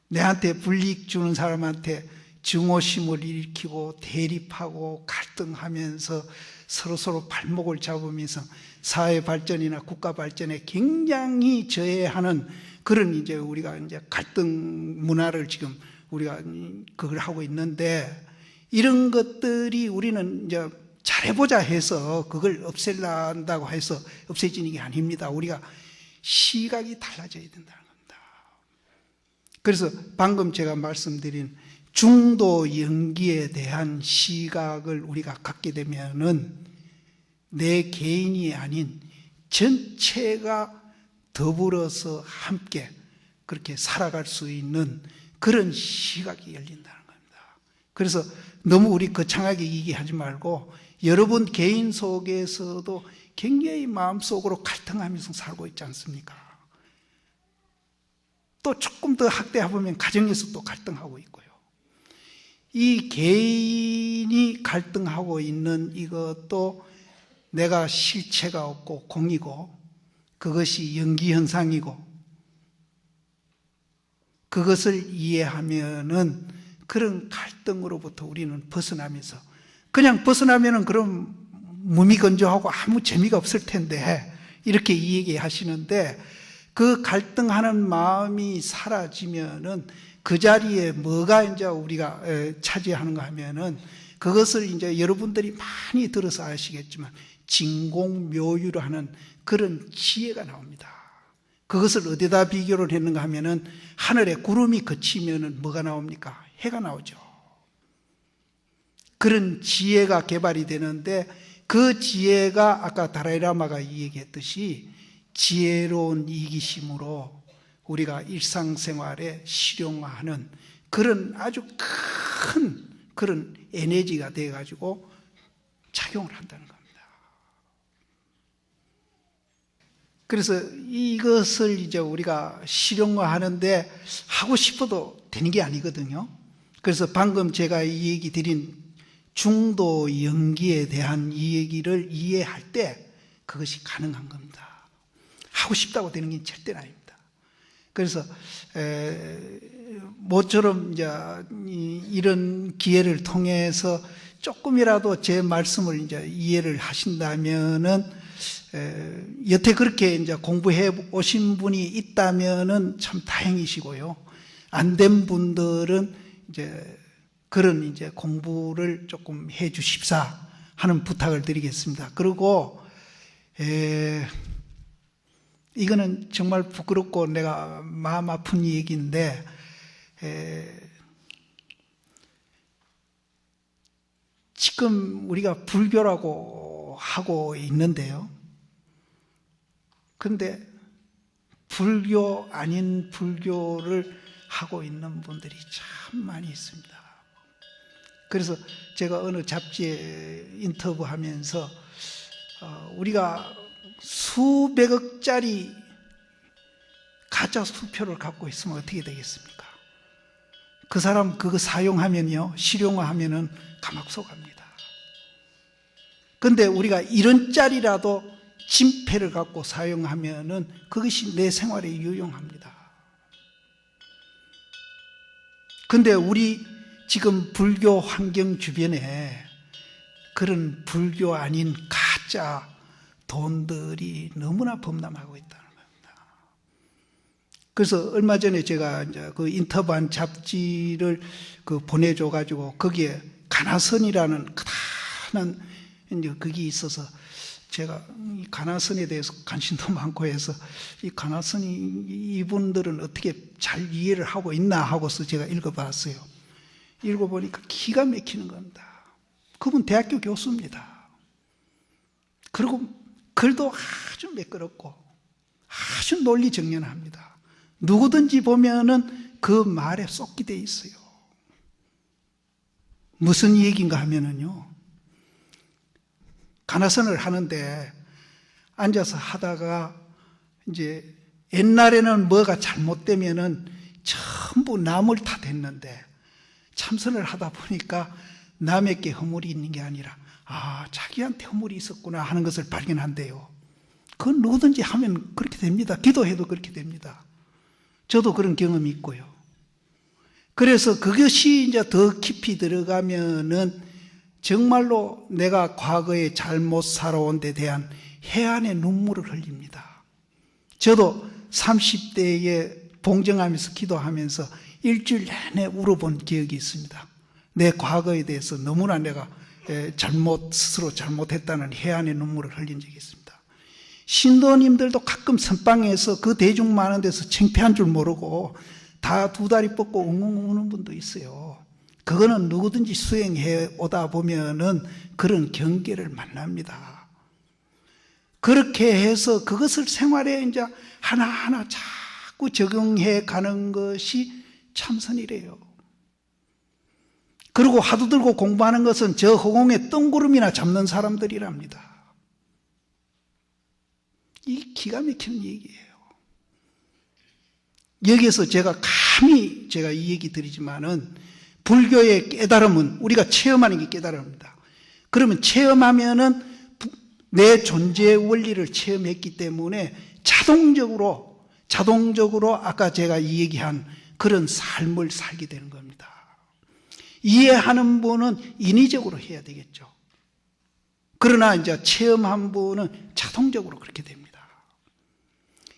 내한테 불이익 주는 사람한테 증오심을 일으키고 대립하고 갈등하면서 서로 발목을 잡으면서 사회 발전이나 국가 발전에 굉장히 저해하는 그런 이제 우리가 이제 갈등 문화를 지금 우리가 그걸 하고 있는데 이런 것들이 우리는 이제 잘해보자 해서 그걸 없앨란다고 해서 없애지는 게 아닙니다. 우리가 시각이 달라져야 된다는 겁니다. 그래서 방금 제가 말씀드린 중도 연기에 대한 시각을 우리가 갖게 되면은 내 개인이 아닌 전체가 더불어서 함께 그렇게 살아갈 수 있는 그런 시각이 열린다는 겁니다. 그래서 너무 우리 거창하게 얘기하지 말고 여러분 개인 속에서도 굉장히 마음속으로 갈등하면서 살고 있지 않습니까? 또 조금 더 확대해보면 가정에서 또 갈등하고 있고요. 이 개인이 갈등하고 있는 이것도 내가 실체가 없고 공이고 그것이 연기현상이고 그것을 이해하면은 그런 갈등으로부터 우리는 벗어나면서 그냥 벗어나면은 그럼 무미건조하고 아무 재미가 없을 텐데 이렇게 이 얘기 하시는데 그 갈등하는 마음이 사라지면은 그 자리에 뭐가 이제 우리가 차지하는가 하면은 그것을 이제 여러분들이 많이 들어서 아시겠지만 진공묘유로 하는 그런 지혜가 나옵니다. 그것을 어디다 비교를 했는가 하면은 하늘에 구름이 그치면은 뭐가 나옵니까? 해가 나오죠. 그런 지혜가 개발이 되는데 그 지혜가 아까 달라이라마가 이 얘기했듯이 지혜로운 이기심으로 우리가 일상생활에 실용화하는 그런 아주 큰 그런 에너지가 돼가지고 작용을 한다는 겁니다. 그래서 이것을 이제 우리가 실용화하는데 하고 싶어도 되는 게 아니거든요. 그래서 방금 제가 이 얘기 드린 중도 연기에 대한 이 얘기를 이해할 때 그것이 가능한 겁니다. 하고 싶다고 되는 게 절대는 아닙니다. 그래서 모처럼 이제 이런 기회를 통해서 조금이라도 제 말씀을 이제 이해를 하신다면은 여태 그렇게 이제 공부해 오신 분이 있다면은 참 다행이시고요. 안 된 분들은 이제 그런 이제 공부를 조금 해 주십사 하는 부탁을 드리겠습니다. 그리고 이거는 정말 부끄럽고 내가 마음 아픈 얘기인데 지금 우리가 불교라고 하고 있는데요. 근데 불교 아닌 불교를 하고 있는 분들이 참 많이 있습니다. 그래서 제가 어느 잡지에 인터뷰하면서 우리가 수백억짜리 가짜 수표를 갖고 있으면 어떻게 되겠습니까? 그 사람 그거 사용하면요, 실용화하면은 감옥소 갑니다. 근데 우리가 1원짜리라도 진패를 갖고 사용하면은 그것이 내 생활에 유용합니다. 근데 우리 지금 불교 환경 주변에 그런 불교 아닌 가짜 돈들이 너무나 범람하고 있다는 겁니다. 그래서 얼마 전에 제가 이제 그 인터뷰한 잡지를 보내줘가지고 거기에 가나선이라는 크다란 이제 그게 있어서 제가 이 가나선에 대해서 관심도 많고 해서 이 가나선이 이분들은 어떻게 잘 이해를 하고 있나 하고서 제가 읽어봤어요. 읽어보니까 기가 막히는 겁니다. 그분 대학교 교수입니다. 그리고 글도 아주 매끄럽고 아주 논리정연합니다. 누구든지 보면은 그 말에 쏙이 돼 있어요. 무슨 얘기인가 하면은요, 가나선을 하는데 앉아서 하다가 이제 옛날에는 뭐가 잘못되면은 전부 남을 탓했는데 참선을 하다 보니까 남에게 허물이 있는 게 아니라 자기한테 허물이 있었구나 하는 것을 발견한대요. 그건 누구든지 하면 그렇게 됩니다. 기도해도 그렇게 됩니다. 저도 그런 경험이 있고요. 그래서 그것이 이제 더 깊이 들어가면은 정말로 내가 과거에 잘못 살아온 데 대한 해안의 눈물을 흘립니다. 저도 30대에 봉정하면서 기도하면서 일주일 내내 울어본 기억이 있습니다. 내 과거에 대해서 너무나 내가 스스로 잘못했다는 해안의 눈물을 흘린 적이 있습니다. 신도님들도 가끔 선방에서 그 대중 많은 데서 창피한 줄 모르고 다 두 다리 뻗고 웅웅 우는 분도 있어요. 그거는 누구든지 수행해 오다 보면은 그런 경계를 만납니다. 그렇게 해서 그것을 생활에 이제 하나하나 자꾸 적용해 가는 것이 참선이래요. 그리고 화두 들고 공부하는 것은 저 허공에 뜬구름이나 잡는 사람들이랍니다. 이 기가 막히는 얘기예요. 여기에서 제가 감히 이 얘기 드리지만은 불교의 깨달음은 우리가 체험하는 게 깨달음입니다. 그러면 체험하면은 내 존재의 원리를 체험했기 때문에 자동적으로 아까 제가 이 얘기한 그런 삶을 살게 되는 겁니다. 이해하는 분은 인위적으로 해야 되겠죠. 그러나 이제 체험한 분은 자동적으로 그렇게 됩니다.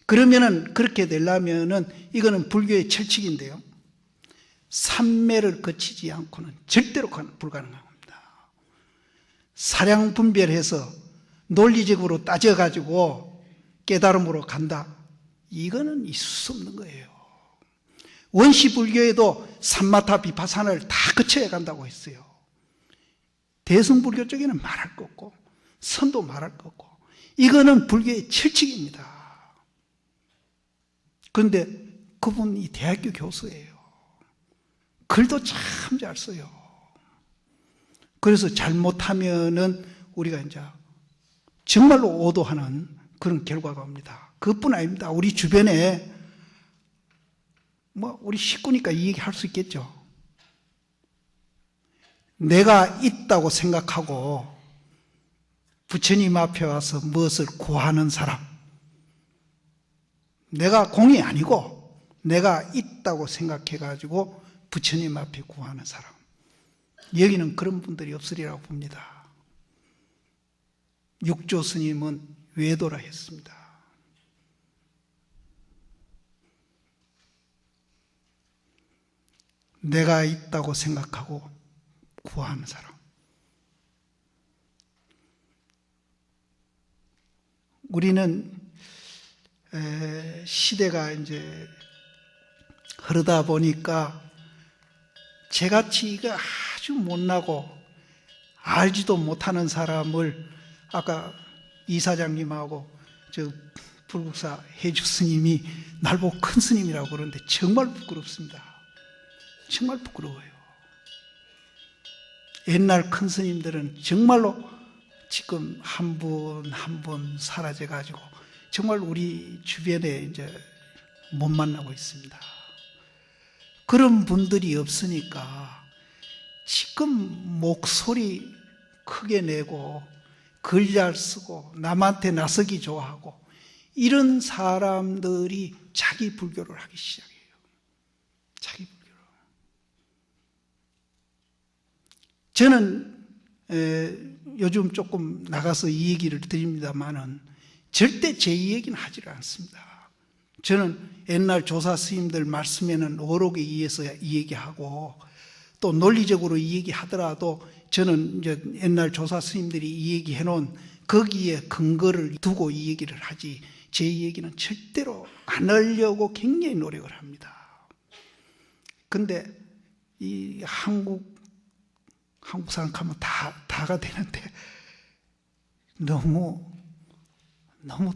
그러면은 그렇게 되려면은 이거는 불교의 철칙인데요. 삼매를 거치지 않고는 절대로 불가능한 겁니다. 사량 분별해서 논리적으로 따져가지고 깨달음으로 간다. 이거는 있을 수 없는 거예요. 원시 불교에도 삼마타 비파사나를 다 거쳐야 간다고 했어요. 대승불교 쪽에는 말할 거 없고 선도 말할 거 없고 이거는 불교의 철칙입니다. 그런데 그분이 대학교 교수예요. 글도 참 잘 써요. 그래서 잘못하면은 우리가 이제 정말로 오도하는 그런 결과가 옵니다. 그것뿐 아닙니다. 우리 주변에 우리 식구니까 이 얘기 할 수 있겠죠. 내가 있다고 생각하고 부처님 앞에 와서 무엇을 구하는 사람, 내가 공이 아니고 내가 있다고 생각해가지고 부처님 앞에 구하는 사람, 여기는 그런 분들이 없으리라고 봅니다. 육조 스님은 외도라 했습니다. 내가 있다고 생각하고 구하는 사람. 우리는 시대가 이제 흐르다 보니까 저같이 이거 아주 못나고 알지도 못하는 사람을 아까 이사장님하고 저 불국사 해주 스님이 날 보고 큰 스님이라고 그러는데 정말 부끄럽습니다. 정말 부끄러워요. 옛날 큰 스님들은 정말로 지금 한 분 한 분 사라져가지고 정말 우리 주변에 이제 못 만나고 있습니다. 그런 분들이 없으니까 지금 목소리 크게 내고 글 잘 쓰고 남한테 나서기 좋아하고 이런 사람들이 자기 불교를 하기 시작해요. 자기 불교를. 저는 요즘 조금 나가서 이 얘기를 드립니다만은 절대 제 얘기는 하지를 않습니다. 저는 옛날 조사 스님들 말씀에는 어록에 의해서 이 얘기하고 또 논리적으로 이 얘기 하더라도 저는 이제 옛날 조사 스님들이 이 얘기 해놓은 거기에 근거를 두고 이 얘기를 하지 제 얘기는 절대로 안 하려고 굉장히 노력을 합니다. 근데 이 한국 생각하면 다가 되는데 너무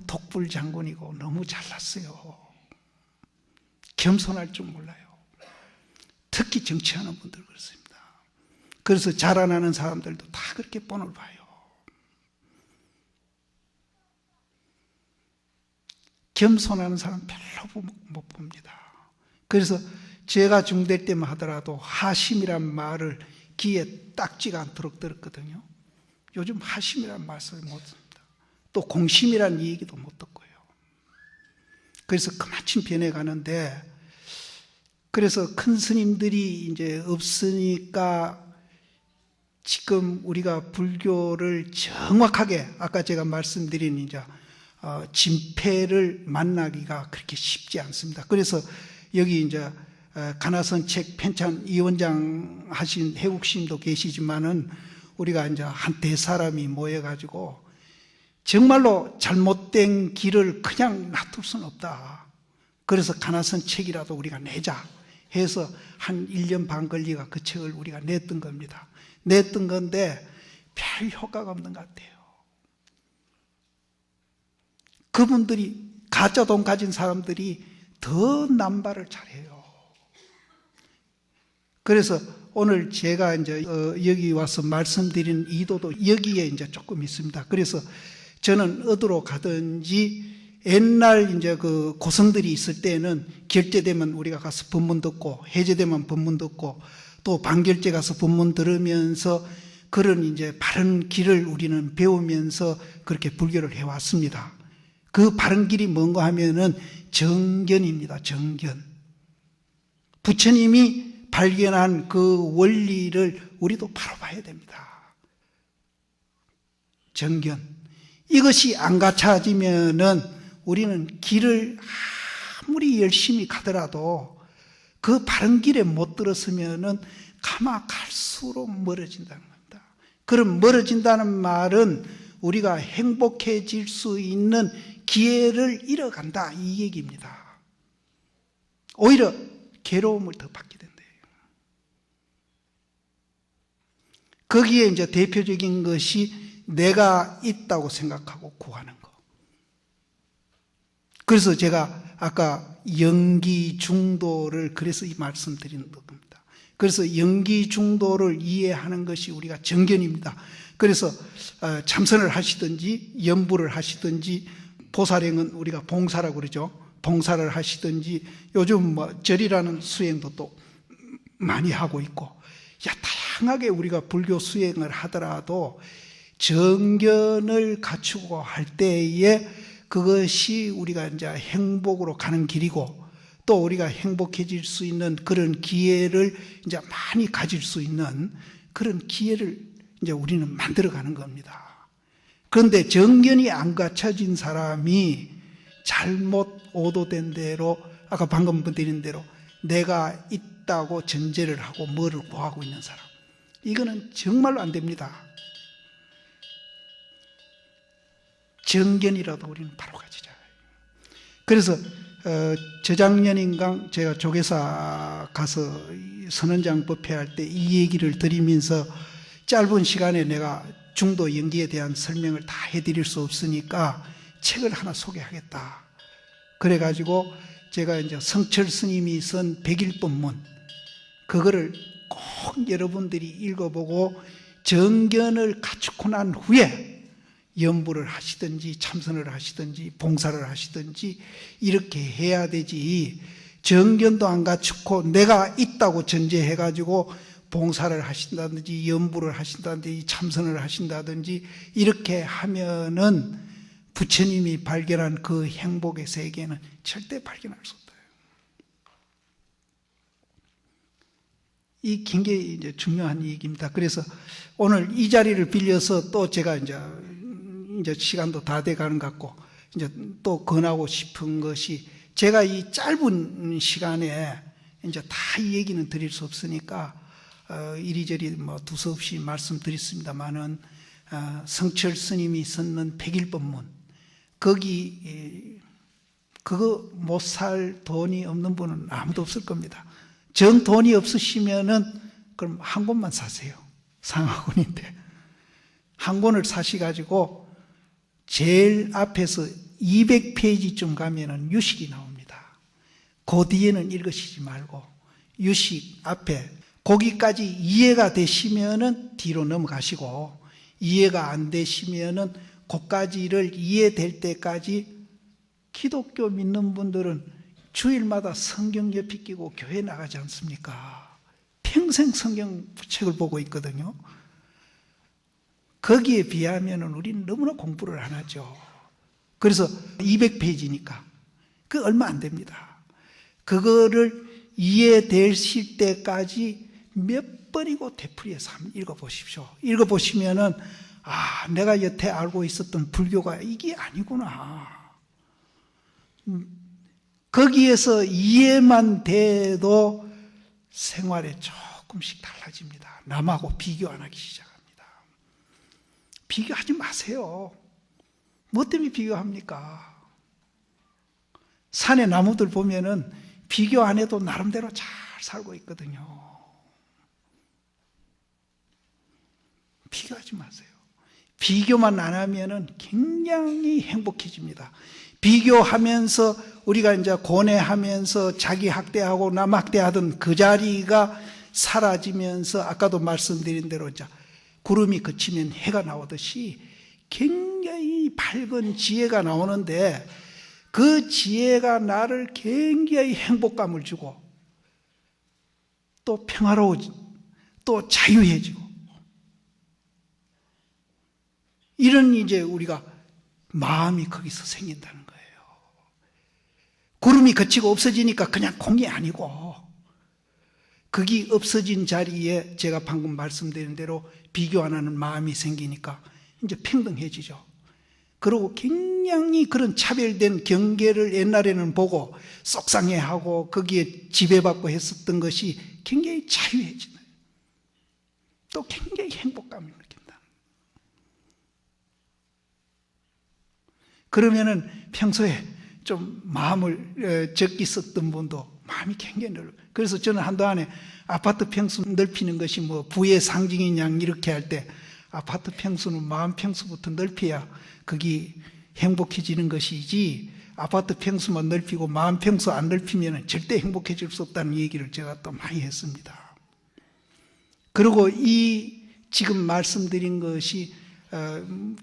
독불 장군이고 너무 잘났어요. 겸손할 줄 몰라요. 특히 정치하는 분들 그렇습니다. 그래서 자라나는 사람들도 다 그렇게 뻔을 봐요. 겸손하는 사람 별로 못 봅니다. 그래서 제가 중대 때만 하더라도 하심이란 말을 귀에 딱지가 않도록 들었거든요. 요즘 하심이란 말씀을 못 씁니다. 또 공심이란 얘기도 못 듣고요. 그래서 그마침 변해가는데, 그래서 큰 스님들이 이제 없으니까 지금 우리가 불교를 정확하게 아까 제가 말씀드린 이제 진폐를 만나기가 그렇게 쉽지 않습니다. 그래서 여기 이제 가나선 책 편찬 위원장 하신 해국스님도 계시지만은 우리가 이제 한 대사람이 모여가지고 정말로 잘못된 길을 그냥 놔둘 수는 없다. 그래서 가나선 책이라도 우리가 내자 해서 한 1년 반 걸리가 그 책을 우리가 냈던 겁니다. 냈던 건데 별 효과가 없는 것 같아요. 그분들이 가짜 돈 가진 사람들이 더 남발을 잘해요. 그래서 오늘 제가 이제 여기 와서 말씀드린 의도도 여기에 이제 조금 있습니다. 그래서 저는 어디로 가든지 옛날 이제 그 고성들이 있을 때는 결제되면 우리가 가서 법문 듣고 해제되면 법문 듣고 또 반결제 가서 법문 들으면서 그런 이제 바른 길을 우리는 배우면서 그렇게 불교를 해왔습니다. 그 바른 길이 뭔가 하면은 정견입니다. 정견. 부처님이 발견한 그 원리를 우리도 바로 봐야 됩니다. 정견. 이것이 안 갖춰지면은 우리는 길을 아무리 열심히 가더라도 그 바른 길에 못 들었으면은 가마 갈수록 멀어진다는 겁니다. 그럼 멀어진다는 말은 우리가 행복해질 수 있는 기회를 잃어간다 이 얘기입니다. 오히려 괴로움을 더 받게 된대요. 거기에 이제 대표적인 것이 내가 있다고 생각하고 구하는 거. 그래서 제가 아까 영기 중도를 그래서 이 말씀드리는 겁니다. 그래서 영기 중도를 이해하는 것이 우리가 정견입니다. 그래서 참선을 하시든지 연부를 하시든지 보살행은 우리가 봉사라고 그러죠. 봉사를 하시든지 요즘 뭐 절이라는 수행도 또 많이 하고 있고 다양하게 우리가 불교 수행을 하더라도 정견을 갖추고 할 때에 그것이 우리가 이제 행복으로 가는 길이고 또 우리가 행복해질 수 있는 그런 기회를 이제 많이 가질 수 있는 그런 기회를 이제 우리는 만들어가는 겁니다. 그런데 정견이 안 갖춰진 사람이 잘못 오도된 대로 아까 방금 드린 대로 내가 있다고 전제를 하고 뭐를 구하고 있는 사람 이거는 정말로 안 됩니다. 정견이라도 우리는 바로 가지자. 그래서 저작년인가 제가 조계사 가서 선언장 법회할 때 이 얘기를 드리면서 짧은 시간에 내가 중도 연기에 대한 설명을 다 해드릴 수 없으니까 책을 하나 소개하겠다. 그래가지고 제가 이제 성철 스님이 쓴 백일법문 그거를 꼭 여러분들이 읽어보고 정견을 갖추고 난 후에 연부를 하시든지 참선을 하시든지 봉사를 하시든지 이렇게 해야 되지 정견도 안 갖추고 내가 있다고 전제해가지고 봉사를 하신다든지 연부를 하신다든지 참선을 하신다든지 이렇게 하면은 부처님이 발견한 그 행복의 세계는 절대 발견할 수 없다. 이 굉장히 이제 중요한 얘기입니다. 그래서 오늘 이 자리를 빌려서 또 제가 이제 시간도 다 돼가는 것 같고 이제 또 권하고 싶은 것이 제가 이 짧은 시간에 이제 다 이 얘기는 드릴 수 없으니까 이리저리 뭐 두서없이 말씀드렸습니다만은 성철 스님이 썼는 백일법문 거기 그거 못 살 돈이 없는 분은 아무도 없을 겁니다. 전 돈이 없으시면은 그럼 한 권만 사세요. 상하권인데 한 권을 사시가지고 제일 앞에서 200페이지쯤 가면은 유식이 나옵니다. 그 뒤에는 읽으시지 말고 유식 앞에 거기까지 이해가 되시면은 뒤로 넘어가시고 이해가 안 되시면은 거기까지를 이해될 때까지 기독교 믿는 분들은 주일마다 성경 옆에 끼고 교회 나가지 않습니까? 평생 성경책을 보고 있거든요. 거기에 비하면 우리는 너무나 공부를 안 하죠. 그래서 200페이지니까 그 얼마 안 됩니다. 그거를 이해되실 때까지 몇 번이고 되풀이해서 한번 읽어보십시오. 읽어보시면은 내가 여태 알고 있었던 불교가 이게 아니구나. 거기에서 이해만 돼도 생활에 조금씩 달라집니다. 남하고 비교 안 하기 시작합니다. 비교하지 마세요. 뭐 때문에 비교합니까? 산에 나무들 보면은 비교 안 해도 나름대로 잘 살고 있거든요. 비교하지 마세요. 비교만 안 하면은 굉장히 행복해집니다. 비교하면서 우리가 이제 고뇌하면서 자기 학대하고 남 학대하던 그 자리가 사라지면서 아까도 말씀드린 대로 이제 구름이 그치면 해가 나오듯이 굉장히 밝은 지혜가 나오는데 그 지혜가 나를 굉장히 행복감을 주고 또 평화로워지고 또 자유해지고 이런 이제 우리가 마음이 거기서 생긴다는 거예요. 구름이 그치고 없어지니까 그냥 공이 아니고 그게 없어진 자리에 제가 방금 말씀드린 대로 비교 안 하는 마음이 생기니까 이제 평등해지죠. 그리고 굉장히 그런 차별된 경계를 옛날에는 보고 속상해하고 거기에 지배받고 했었던 것이 굉장히 자유해지는 또 굉장히 행복감을 느낀다. 그러면은 평소에 좀 마음을 적게 썼던 분도 마음이 굉장히 넓어요. 그래서 저는 한동안에 아파트 평수 넓히는 것이 뭐 부의 상징인 양 이렇게 할 때 아파트 평수는 마음 평수부터 넓혀야 그게 행복해지는 것이지 아파트 평수만 넓히고 마음 평수 안 넓히면 절대 행복해질 수 없다는 얘기를 제가 또 많이 했습니다. 그리고 이 지금 말씀드린 것이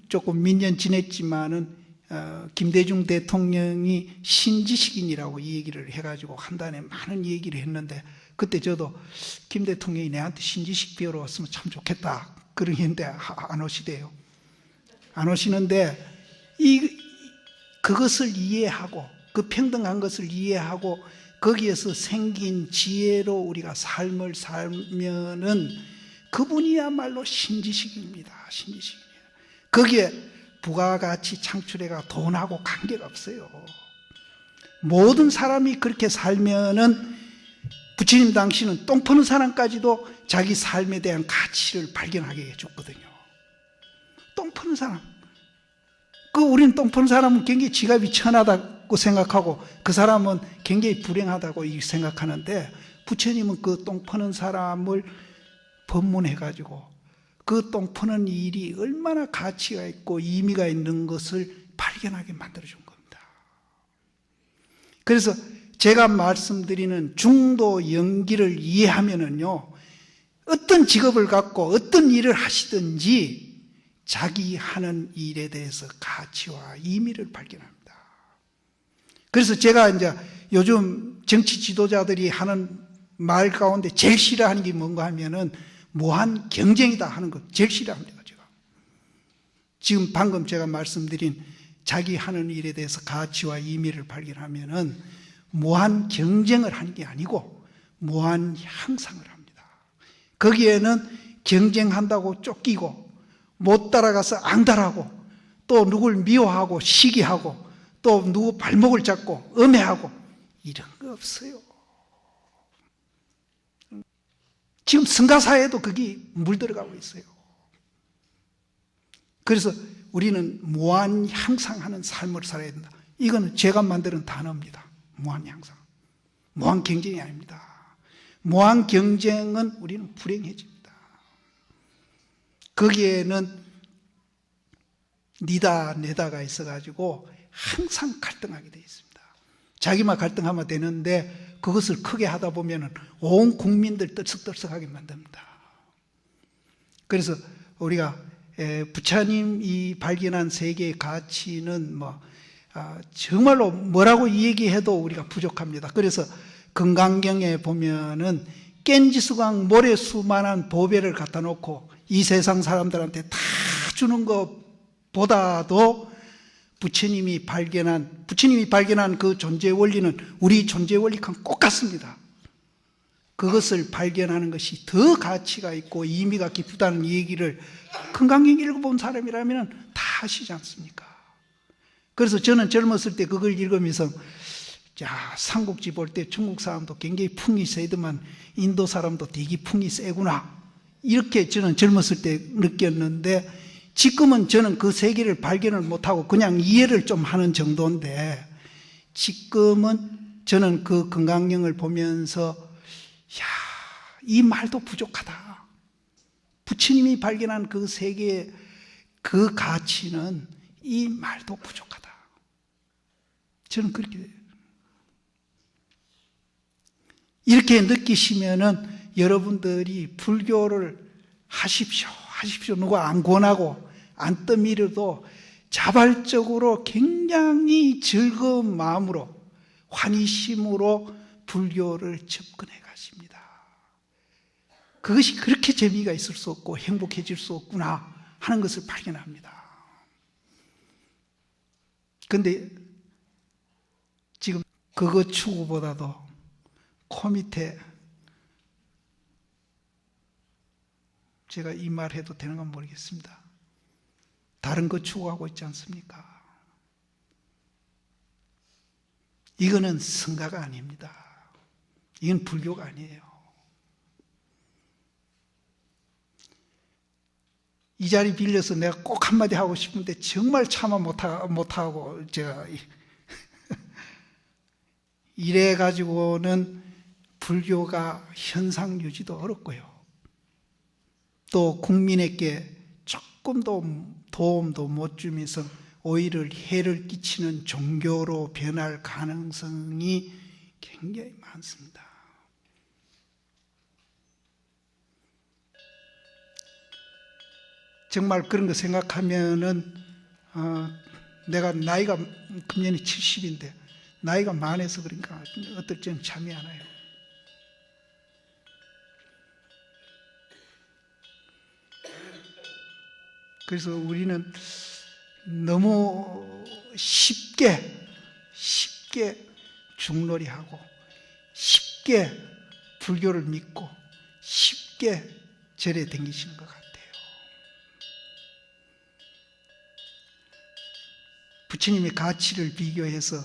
조금 몇 년 지냈지만은 김대중 대통령이 신지식인이라고 이 얘기를 해가지고 한단에 많은 얘기를 했는데 그때 저도 김 대통령이 내한테 신지식 배우러 왔으면 참 좋겠다 그러는데 안 오시대요. 안 오시는데 그것을 이해하고 그 평등한 것을 이해하고 거기에서 생긴 지혜로 우리가 삶을 살면은 그분이야말로 신지식입니다. 신지식이에요. 거기에 부가가치 창출해가 돈하고 관계가 없어요. 모든 사람이 그렇게 살면은 부처님 당시는 똥 퍼는 사람까지도 자기 삶에 대한 가치를 발견하게 해줬거든요. 똥 퍼는 사람. 우리는 똥 퍼는 사람은 굉장히 지갑이 천하다고 생각하고 그 사람은 굉장히 불행하다고 생각하는데 부처님은 그 똥 퍼는 사람을 법문해가지고 그 똥 퍼는 일이 얼마나 가치가 있고 의미가 있는 것을 발견하게 만들어준 겁니다. 그래서 제가 말씀드리는 중도 연기를 이해하면은요, 어떤 직업을 갖고 어떤 일을 하시든지 자기 하는 일에 대해서 가치와 의미를 발견합니다. 그래서 제가 이제 요즘 정치 지도자들이 하는 말 가운데 제일 싫어하는 게 뭔가 하면은 무한 경쟁이다 하는 것 제일 싫어합니다. 제가 지금 방금 제가 말씀드린 자기 하는 일에 대해서 가치와 의미를 발견하면은 무한 경쟁을 하는 게 아니고 무한 향상을 합니다. 거기에는 경쟁한다고 쫓기고 못 따라가서 앙달하고 또 누굴 미워하고 시기하고 또 누구 발목을 잡고 음해하고 이런 거 없어요. 지금 성가사에도 그게 물들어가고 있어요. 그래서 우리는 무한향상하는 삶을 살아야 된다. 이거는 제가 만드는 단어입니다. 무한향상. 무한경쟁이 아닙니다. 무한경쟁은 우리는 불행해집니다. 거기에는 니다 내다가 있어가지고 항상 갈등하게 되어 있습니다. 자기만 갈등하면 되는데 그것을 크게 하다 보면 온 국민들 떨썩떨썩하게 만듭니다. 그래서 우리가 부처님이 발견한 세계의 가치는 정말로 뭐라고 얘기해도 우리가 부족합니다. 그래서 금강경에 보면은 깬지수강 모래수만한 보배를 갖다 놓고 이 세상 사람들한테 다 주는 것보다도 부처님이 발견한 그 존재 원리는 우리 존재 원리랑 똑같습니다. 그것을 발견하는 것이 더 가치가 있고 의미가 깊다는 얘기를 금강경 읽어본 사람이라면 다 아시지 않습니까? 그래서 저는 젊었을 때 그걸 읽으면서 삼국지 볼 때 중국 사람도 굉장히 풍이 세더만 인도 사람도 되게 풍이 세구나 이렇게 저는 젊었을 때 느꼈는데 지금은 저는 그 세계를 발견을 못하고 그냥 이해를 좀 하는 정도인데 지금은 저는 그 금강경을 보면서 이 말도 부족하다. 부처님이 발견한 그 세계의 그 가치는 이 말도 부족하다. 저는 그렇게 돼요. 이렇게 느끼시면은 여러분들이 불교를 하십시오. 누가 안 권하고 안 떠밀어도 자발적으로 굉장히 즐거운 마음으로 환희심으로 불교를 접근해 가십니다. 그것이 그렇게 재미가 있을 수 없고 행복해질 수 없구나 하는 것을 발견합니다. 그런데 지금 그거 추구보다도 코 밑에 제가 이 말 해도 되는 건 모르겠습니다. 다른 거 추구하고 있지 않습니까? 이거는 성가가 아닙니다. 이건 불교가 아니에요. 이 자리 빌려서 내가 꼭 한마디 하고 싶은데 정말 참아 못하고 제가 이래가지고는 불교가 현상 유지도 어렵고요. 또 국민에게 조금도 도움도 못 주면서 오히려 해를 끼치는 종교로 변할 가능성이 굉장히 많습니다. 정말 그런 거 생각하면은 내가 나이가 금년이 70인데 나이가 많아서 그런가 어떨 때는 잠이 안 와요. 그래서 우리는 너무 쉽게 중놀이하고 쉽게 불교를 믿고 쉽게 절에 다니시는 것 같아요. 부처님의 가치를 비교해서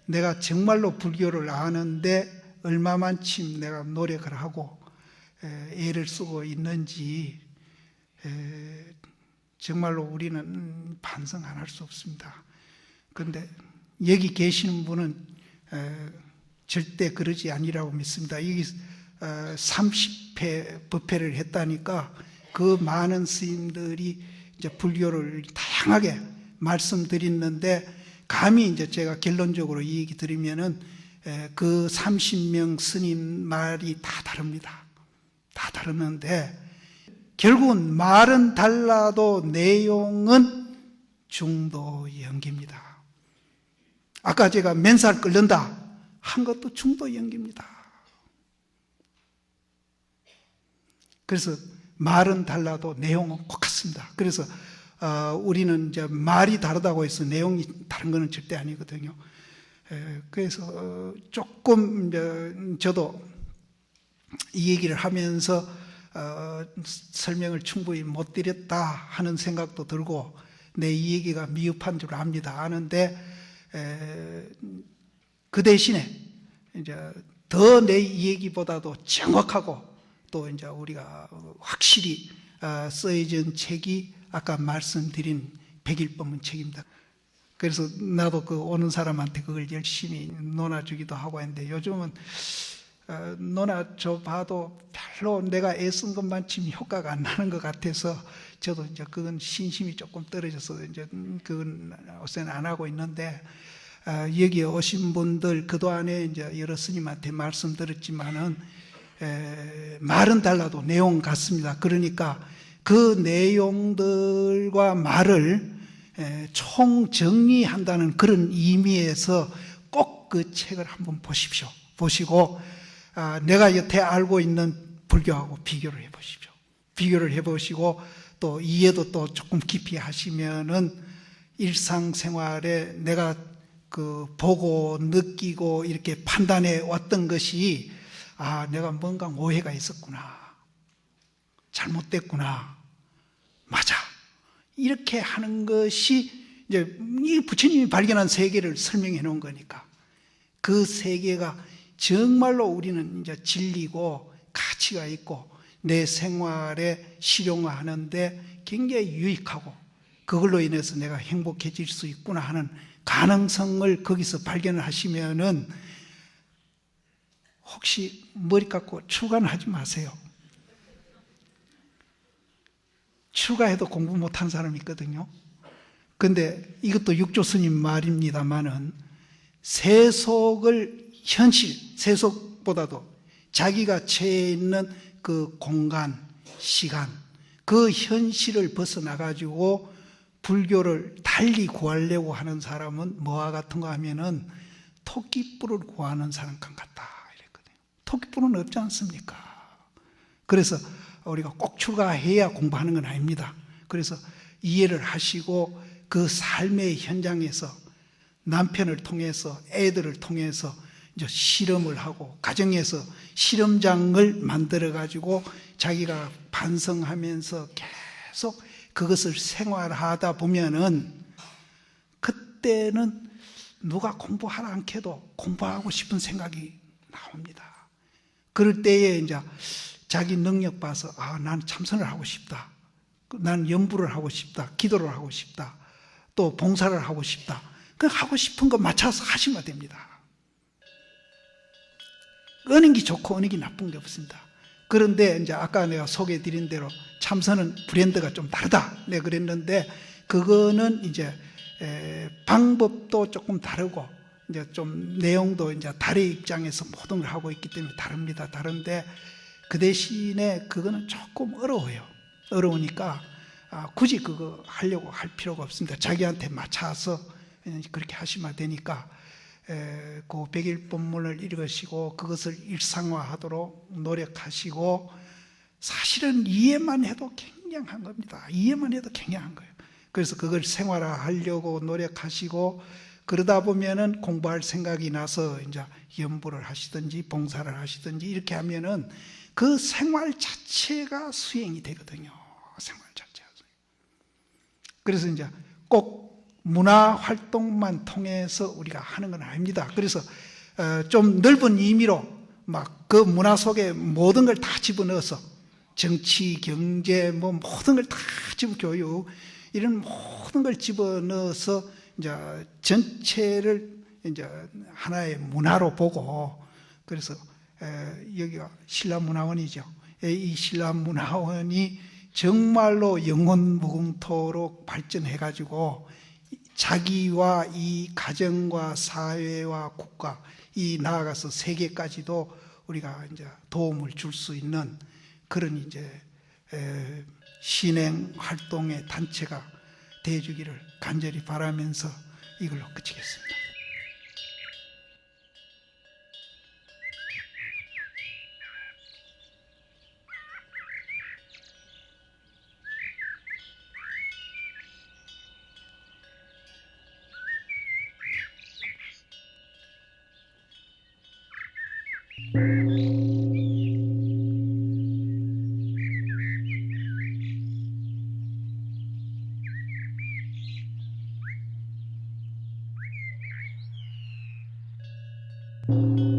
내가 정말로 불교를 아는데 얼마만큼 내가 노력을 하고 애를 쓰고 있는지 정말로 우리는 반성 안 할 수 없습니다. 그런데 여기 계시는 분은 절대 그러지 아니라고 믿습니다. 여기 30회 법회를 했다니까 그 많은 스님들이 이제 불교를 다양하게 말씀드렸는데 감히 이제 제가 결론적으로 이 얘기 드리면은 그 30명 스님 말이 다 다릅니다. 다 다르는데 결국은 말은 달라도 내용은 중도 연기입니다. 아까 제가 맨살 끓는다 한 것도 중도 연기입니다. 그래서 말은 달라도 내용은 똑같습니다. 그래서 우리는 이제 말이 다르다고 해서 내용이 다른 것은 절대 아니거든요. 그래서 조금 저도 이 얘기를 하면서 설명을 충분히 못 드렸다 하는 생각도 들고 내 이 얘기가 미흡한 줄 압니다. 아는데 그 대신에 이제 더 내 이 얘기보다도 정확하고 또 이제 우리가 확실히 써진 책이 아까 말씀드린 백일법문 책입니다. 그래서 나도 그 오는 사람한테 그걸 열심히 논아주기도 하고 했는데 요즘은 논아줘 봐도 별로 내가 애쓴 것만큼 효과가 안 나는 것 같아서 저도 이제 그건 신심이 조금 떨어져서 이제 그건 요새는 안 하고 있는데 여기 오신 분들 그동안에 이제 여러 스님한테 말씀 들었지만은 말은 달라도 내용 같습니다. 그러니까 그 내용들과 말을 총 정리한다는 그런 의미에서 꼭 그 책을 한번 보십시오. 보시고 내가 여태 알고 있는 불교하고 비교를 해보십시오. 비교를 해보시고 또 이해도 또 조금 깊이 하시면은 일상생활에 내가 그 보고 느끼고 이렇게 판단해 왔던 것이 내가 뭔가 오해가 있었구나, 잘못됐구나, 맞아, 이렇게 하는 것이 이제 이 부처님이 발견한 세계를 설명해 놓은 거니까 그 세계가 정말로 우리는 이제 진리고 가치가 있고 내 생활에 실용화하는데 굉장히 유익하고 그걸로 인해서 내가 행복해질 수 있구나 하는 가능성을 거기서 발견을 하시면은 혹시 머리 깎고 출가하지 마세요. 출가해도 공부 못한 사람이 있거든요. 근데 이것도 육조 스님 말입니다만은 세속을 현실, 세속보다도 자기가 처해 있는 그 공간, 시간, 그 현실을 벗어나가지고 불교를 달리 구하려고 하는 사람은 뭐와 같은가 하면은 토끼뿔을 구하는 사람 같다 이랬거든요. 토끼뿔은 없지 않습니까? 그래서 우리가 꼭 출가해야 공부하는 건 아닙니다. 그래서 이해를 하시고 그 삶의 현장에서 남편을 통해서 애들을 통해서 이제 실험을 하고 가정에서 실험장을 만들어 가지고 자기가 반성하면서 계속 그것을 생활하다 보면은 그때는 누가 공부하라 않게도 공부하고 싶은 생각이 나옵니다. 그럴 때에 이제 자기 능력 봐서 난 참선을 하고 싶다, 난 연부를 하고 싶다, 기도를 하고 싶다, 또 봉사를 하고 싶다. 그 하고 싶은 거 맞춰서 하시면 됩니다. 어느 게 좋고 어느 게 나쁜 게 없습니다. 그런데 이제 아까 내가 소개해 드린 대로 참선은 브랜드가 좀 다르다 내가 그랬는데 그거는 이제 방법도 조금 다르고 이제 좀 내용도 이제 달의 입장에서 모든 걸 하고 있기 때문에 다릅니다. 다른데 그 대신에 그거는 조금 어려워요. 어려우니까 굳이 그거 하려고 할 필요가 없습니다. 자기한테 맞춰서 그렇게 하시면 되니까 그 백일법문을 읽으시고 그것을 일상화하도록 노력하시고 사실은 이해만 해도 굉장한 겁니다. 이해만 해도 굉장한 거예요. 그래서 그걸 생활화하려고 노력하시고 그러다 보면은 공부할 생각이 나서 이제 연부를 하시든지 봉사를 하시든지 이렇게 하면은 그 생활 자체가 수행이 되거든요. 생활 자체가. 그래서 이제 꼭 문화 활동만 통해서 우리가 하는 건 아닙니다. 그래서 좀 넓은 의미로 막 그 문화 속에 모든 걸 다 집어넣어서 정치, 경제, 뭐 모든 걸 다 교육 이런 모든 걸 집어넣어서 이제 전체를 이제 하나의 문화로 보고 그래서 여기가 신라문화원이죠. 이 신라문화원이 정말로 영혼 무궁토록 발전해가지고 자기와 이 가정과 사회와 국가 이 나아가서 세계까지도 우리가 이제 도움을 줄 수 있는 그런 이제 신행 활동의 단체가 되어주기를 간절히 바라면서 이걸로 그치겠습니다. 있습니다.